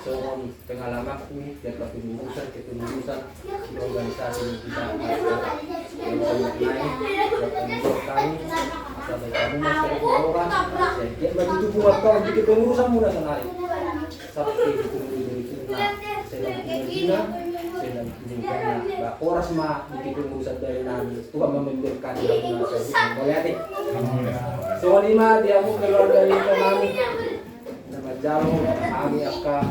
C: soal pengalamanku dan kepengurusan di organisasi yang kita lakukan yang sangat naik dan kami sampai kamu masih orang jadi bagi itu buat kau di kepengurusan mudah sekali sampai itu saya dan karena oras mah di kepengurusan dari nami Tuhan memberikan yang saya melihat soal lima dia mau keluar dari kami nama jauh kami akan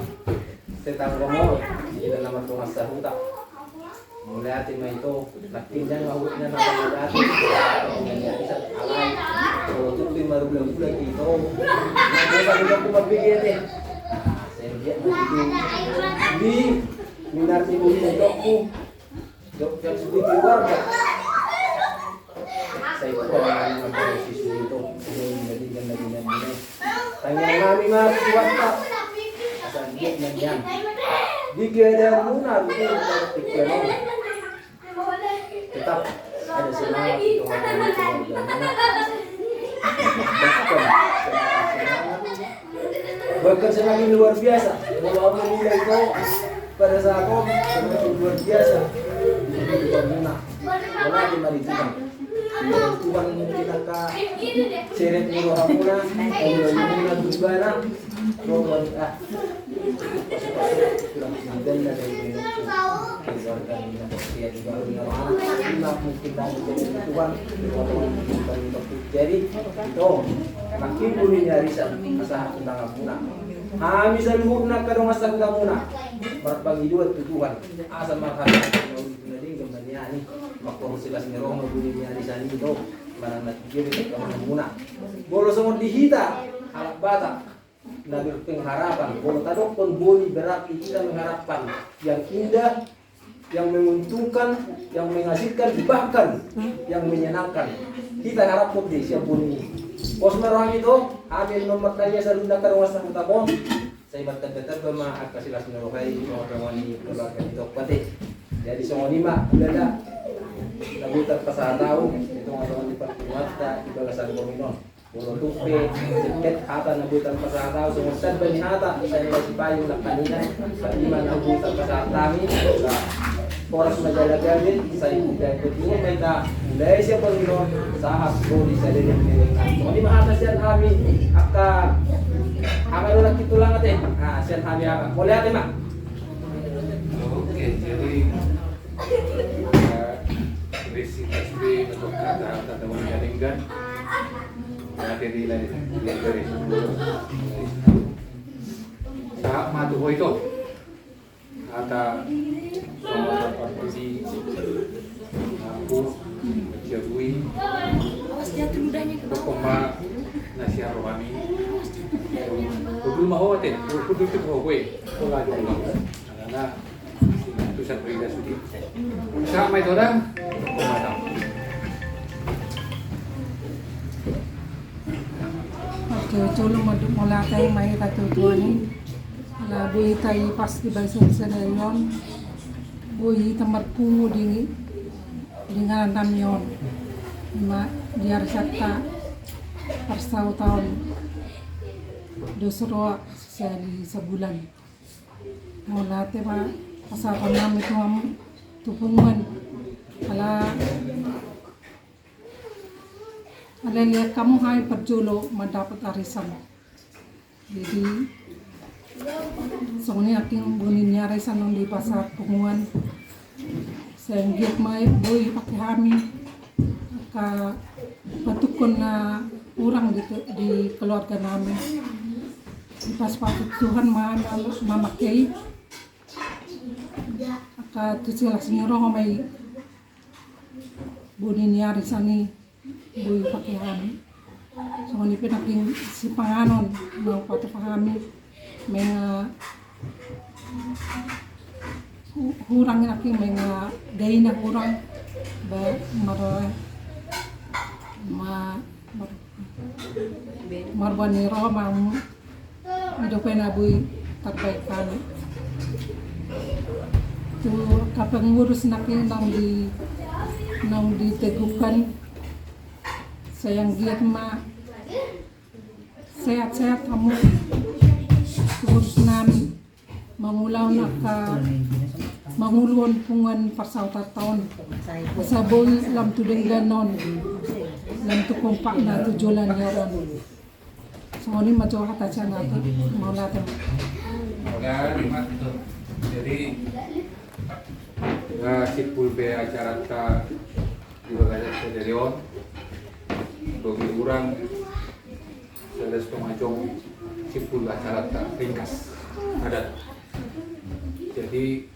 C: setang gomol di dalam rumah sahuta mulai hati mah itu lakinya ngahutnya nama mulai hati yang bisa alay kalau tuh baru bulan itu nah juga aku berpikir deh saya lihat di minar ibu itu dok yang sedih keluarga saya pernah nonton siswi itu menjadikan ini tanya kami mah kuat tak asal dia nyanyian di keadaan lunar itu pikiran tetap ada semangat untuk bahkan semakin luar biasa kalau menilai kau pada saat kau semakin luar biasa bukan guna malah dimarikan Tuhan kita ka seret niro hamuna muna dubana rogon kurang dan dari keluarga dia juga punya mungkin dari Tuhan jadi itu makin boleh nyarisan masalah tentang hamuna bisa luhurna kadang masa hamuna berbagi dua Tuhan asal makan ini makro silas nirong bunyinya di sana itu mana nak jadi kamu muna bolo semua dihita alat batak nabi pengharapan bolo tadok pun boni berarti kita mengharapkan yang indah yang menguntungkan yang menghasilkan bahkan yang menyenangkan kita harap pun di siap boni bos merah itu ambil nomor tanya salunda karuas sang utabon saya batat-batat bama akasilas nirokai orang wani keluarga itu pati jadi semua lima udah ada nabutan pasal tahu itu orang di Pertiwata di balasan kominon bolo tupe seket hata nabutan pasal tahu semua sad bani hata saya masih payung nak kanina lima nabutan pasal tami poros majalah gadit saya udah kedua mereka mulai siapa kominon sahas bodi saya dari semua lima hata sian kami akan akan ulah gitu lah teh sian kami akan boleh ada mak.
A: Oke, jadi berisi SB untuk kata-kata menjaringkan materi lain dari tahap matuho itu kata soal posisi aku jagui pokoknya nasihat rohani kudu mau teh kudu itu gue pola dulu karena itu saya beri sudi sama itu orang pemadam
L: Colo mula tayo may katutuanin ala buhi tayo pas di baisang sa dayon buhi tamarpungo dengan namyon diar sata parsaw taon dosro sa bulan mula tayo pa pasakan namin ito ang tupungan ala lihat kamu hai perjulo mendapat arisan jadi soalnya aking buninnya arisan nung di pasar punguan senggit mai boy pakai hami ka patukon na orang di keluarga namin di pas Tuhan mamakai ka tusilas nyoro may buninnya arisan ni buy pakai kami so ni pinaking si panganon no pato pa kami mga hurang naking mga day na hurang ba marban ni ro mang ido pena buy tatay kami tu kapangurus naking nang di tegukan sayang giat ma sehat-sehat kamu terus namin mangulaw na ka mangulon pungan parsauta taon saboy lam tudeng ganon lam tukong pak na tujulan yaran so ni majo kata siya natin maulatan
A: jadi sipul be acara ta di Bagasan Sederion bagi orang seles pemacong sipul acara tak ringkas adat jadi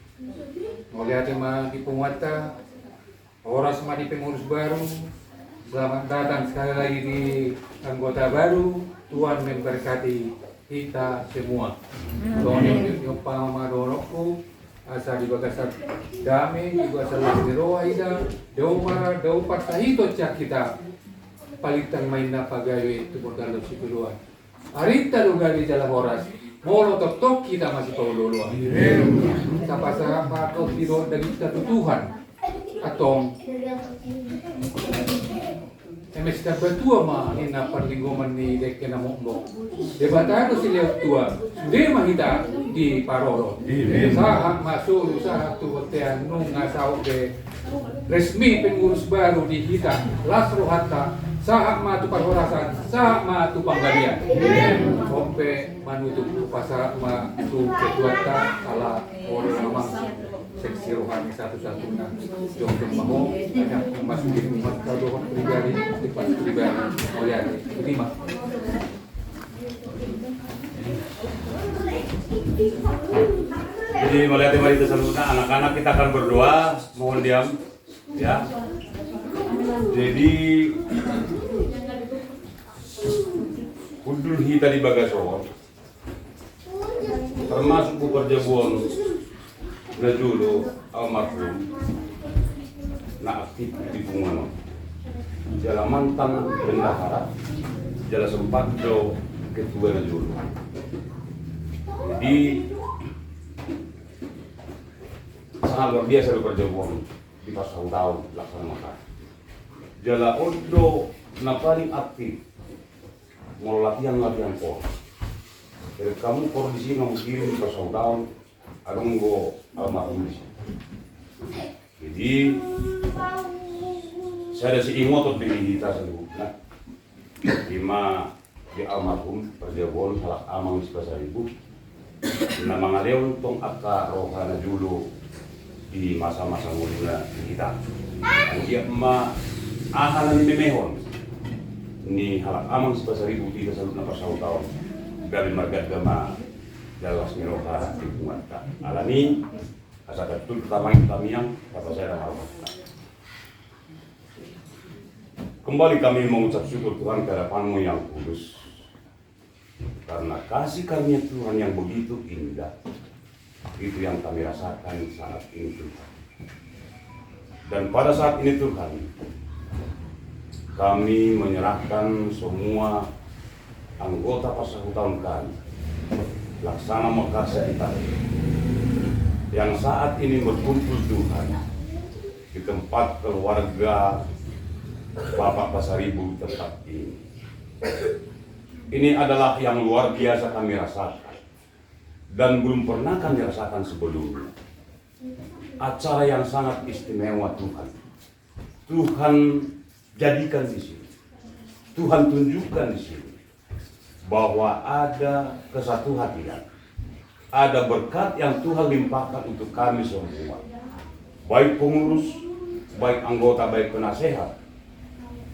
A: melihat di penguata, Horas di pengurus baru. Selamat datang sekali lagi di anggota baru. Tuhan memberkati kita semua. Tuhan yung pamamaroroko, asa di bagasat dami, di bagasat roa ida, daupat sa hito siya kita. Palitang main na pagawi itu berdalam si kedua. Arita lugar di jalan Horas. Molo tok kita masih paululuan. Sapa patok tiro dari kita Tuhan. Atong emes dapat tua mah ina perlinggoman ni dek na monggo. Debatado si Leo tua. Di mahita di Paroro. Usaha masuk usaha tu hotean nung ngasau de resmi pengurus baru di kita. Lasro hatta sahak ma tu parhorasan, sahak ma tu panggalian. Sampai manutup pasar ma tu ketuata ala orang mamang seksi rohani satu-satunya jom mau ada memasuki umat kalau pribadi depan pribadi oleh terima.
E: Jadi melihat mari kita selanjutnya anak-anak kita akan berdoa, mohon diam ya. Jadi kudul hita di Bagasor termasuk pekerja buon na dulu almarhum na aktif di Bungono jala mantan bendahara jala sempat do ketua na dulu. Jadi sangat luar biasa bekerja buon di pasang tahun laksanakan jala odo na paling aktif mau latihan por. Jadi kamu por di sini mau kirim di pasang tahun agung go almarhum di sini. Jadi saya ada si ingotot di kita sebutnya lima di almarhum perjabon salak amang di pasar ibu. Nama ngaleon tong akka rohana dulu di masa-masa muda kita. Dia ma ahalan memehon ni halak amang di pasar ibu di pasal na pasal tahun dari marga gama dalas ngeroha di kumata alami asa katul kami yang kata saya harap. Kembali kami mengucap syukur Tuhan ke hadapan-Mu yang kudus karena kasih karunia Tuhan yang begitu indah itu yang kami rasakan saat ini Tuhan. Dan pada saat ini Tuhan kami menyerahkan semua anggota pasahutang kami Laksana Mekasa kita yang saat ini berkumpul Tuhan di tempat keluarga Bapak Pasaribu tetap ini. Ini adalah yang luar biasa kami rasakan dan belum pernah kami rasakan sebelumnya. Acara yang sangat istimewa Tuhan. Tuhan jadikan di sini. Tuhan tunjukkan di sini bahwa ada kesatu hatian. Ada berkat yang Tuhan limpahkan untuk kami semua. Baik pengurus, baik anggota, baik penasehat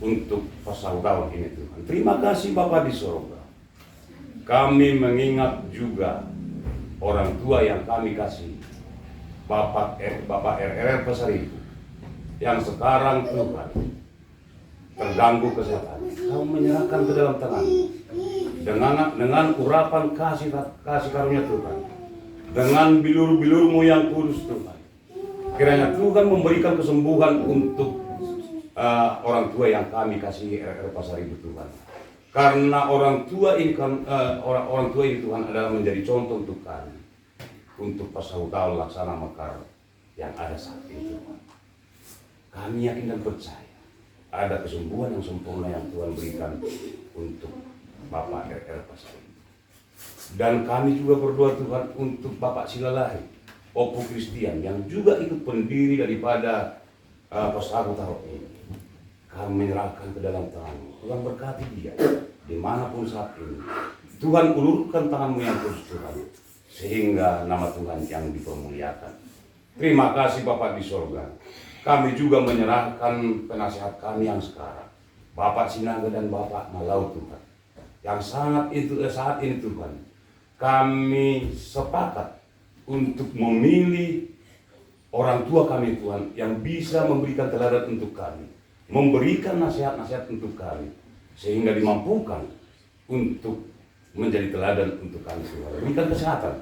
E: untuk pasal tahun ini Tuhan. Terima kasih Bapak di surga. Kami mengingat juga orang tua yang kami kasih, Bapak RR Pasaribu yang sekarang Tuhan terganggu kesehatan. Kau menyerahkan ke dalam tangan dengan urapan kasih karunia Tuhan, dengan bilur-bilur-Mu yang kudus Tuhan. Kiranya Tuhan memberikan kesembuhan untuk orang tua yang kami kasih RR Pasaribu Tuhan. Karena orang tua ini kan orang tua ini Tuhan adalah menjadi contoh untuk kami untuk pasahutau laksana mekar yang ada saat ini Tuhan. Kami yakin dan percaya ada kesembuhan yang sempurna yang Tuhan berikan untuk Bapak RR Pasaribu. Dan kami juga berdoa Tuhan untuk Bapak Silalahi Opo Kristian yang juga ikut pendiri daripada pasahutau ini. Kami menyerahkan ke dalam tangan-Mu. Tuhan berkati dia dimanapun saat ini. Tuhan ulurkan tangan-Mu yang kudus Tuhan, sehingga nama Tuhan yang dipermuliakan. Terima kasih Bapak di surga. Kami juga menyerahkan penasehat kami yang sekarang, Bapak Sinaga dan Bapak Malau Tuhan, yang saat ini Tuhan, kami sepakat untuk memilih orang tua kami Tuhan yang bisa memberikan teladan untuk kami, memberikan nasihat-nasihat untuk kami, sehingga dimampukan untuk menjadi teladan untuk kami Tuhan. Berikan kesehatan,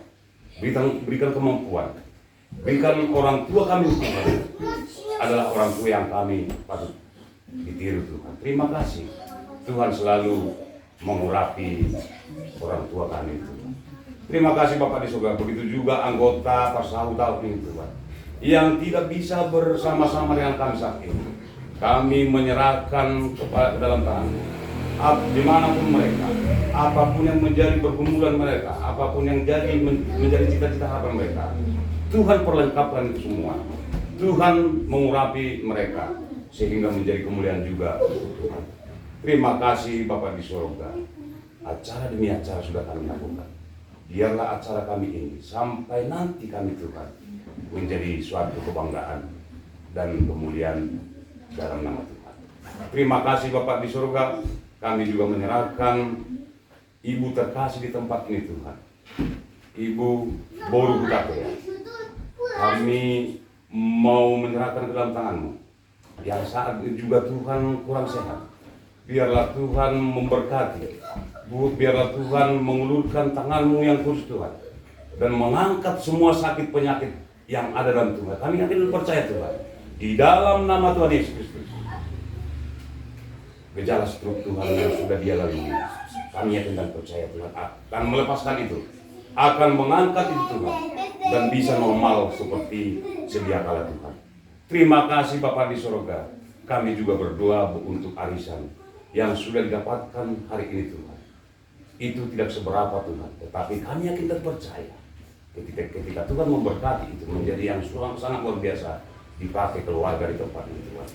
E: berikan kemampuan, berikan orang tua kami Tuhan adalah orang tua yang kami patut ditiru Tuhan. Terima kasih Tuhan selalu mengurapi orang tua kami Tuhan. Terima kasih Bapak di surga. Begitu juga anggota Pasauta ini Tuhan yang tidak bisa bersama-sama dengan kami saat ini. Kami menyerahkan kepada dalam tangan dimanapun mereka, apapun yang menjadi pergumulan mereka, apapun yang menjadi cita-cita harapan mereka, Tuhan perlengkapkan itu semua. Tuhan mengurapi mereka sehingga menjadi kemuliaan juga untuk Tuhan. Terima kasih Bapak di surga. Acara demi acara sudah kami lakukan. Biarlah acara kami ini sampai nanti kami Tuhan menjadi suatu kebanggaan dan kemuliaan dalam nama Tuhan. Terima kasih Bapak di surga. Kami juga menyerahkan Ibu terkasih di tempat ini Tuhan, Ibu Boru Hutapea. Kami mau menyerahkan ke dalam tangan-Mu yang saat ini juga Tuhan kurang sehat. Biarlah Tuhan memberkati, biarlah Tuhan mengulurkan tangan-Mu yang kudus Tuhan dan mengangkat semua sakit penyakit yang ada dalam Tuhan. Kami yakin dan percaya Tuhan di dalam nama Tuhan Yesus Kristus. Gejala stroke Tuhan yang sudah dia lalui, kami yakin dan percaya Tuhan akan melepaskan itu, akan mengangkat itu Tuhan, dan bisa normal seperti sedia kala Tuhan. Terima kasih Bapa di surga. Kami juga berdoa untuk arisan yang sudah didapatkan hari ini Tuhan. Itu tidak seberapa Tuhan, tetapi kami yakin dan percaya ketika Tuhan memberkati itu menjadi yang sangat luar biasa dipakai keluarga di tempat ini Tuhan.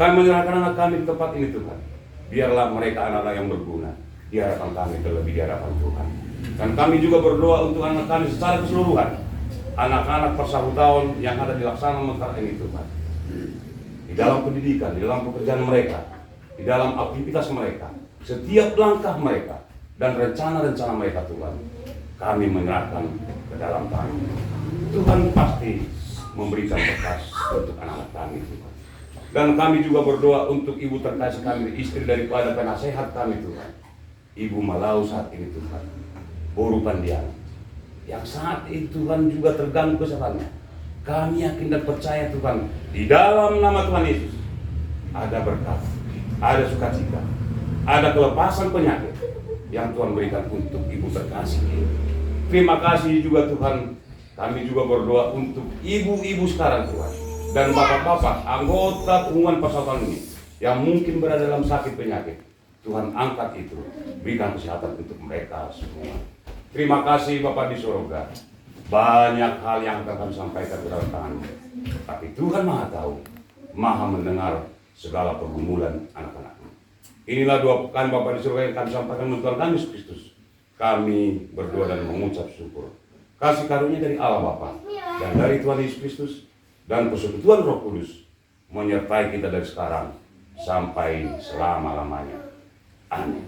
E: Kami menyerahkan anak kami di tempat ini Tuhan. Biarlah mereka anak-anak yang berguna di hadapan kami, terlebih di hadapan Tuhan. Dan kami juga berdoa untuk anak kami secara keseluruhan, anak-anak persahutahun yang ada di Laksana Mekar ini Tuhan, di dalam pendidikan, di dalam pekerjaan mereka, di dalam aktivitas mereka, setiap langkah mereka dan rencana-rencana mereka Tuhan, kami menyerahkan ke dalam tangan. Tuhan pasti memberikan berkat untuk anak-anak kami Tuhan. Dan kami juga berdoa untuk Ibu terkasih kami, istri daripada penasehat kami Tuhan, Ibu Malau saat ini Tuhan, Boru Pandian, yang saat itu Tuhan juga terganggu kesehatannya. Kami yakin dan percaya Tuhan, di dalam nama Tuhan Yesus ada berkat, ada sukacita, ada kelepasan penyakit yang Tuhan berikan untuk Ibu terkasih ini. Terima kasih juga Tuhan. Kami juga berdoa untuk ibu-ibu sekarang Tuhan, dan bapak-bapak anggota pengumuman persaudaraan ini yang mungkin berada dalam sakit penyakit. Tuhan angkat itu, berikan kesehatan untuk mereka semua. Terima kasih Bapak di surga. Banyak hal yang akan kami sampaikan ke dalam tangan-Mu, tapi Tuhan Maha tahu, Maha mendengar segala pergumulan anak-anak-Mu. Inilah doa pekan Bapak di surga yang kami sampaikan untuk Tuhan kami Yesus Kristus. Kami berdoa dan mengucap syukur. Kasih karunia dari Allah Bapa dan dari Tuhan Yesus Kristus dan persekutuan Roh Kudus menyertai kita dari sekarang sampai selama-lamanya. Amin.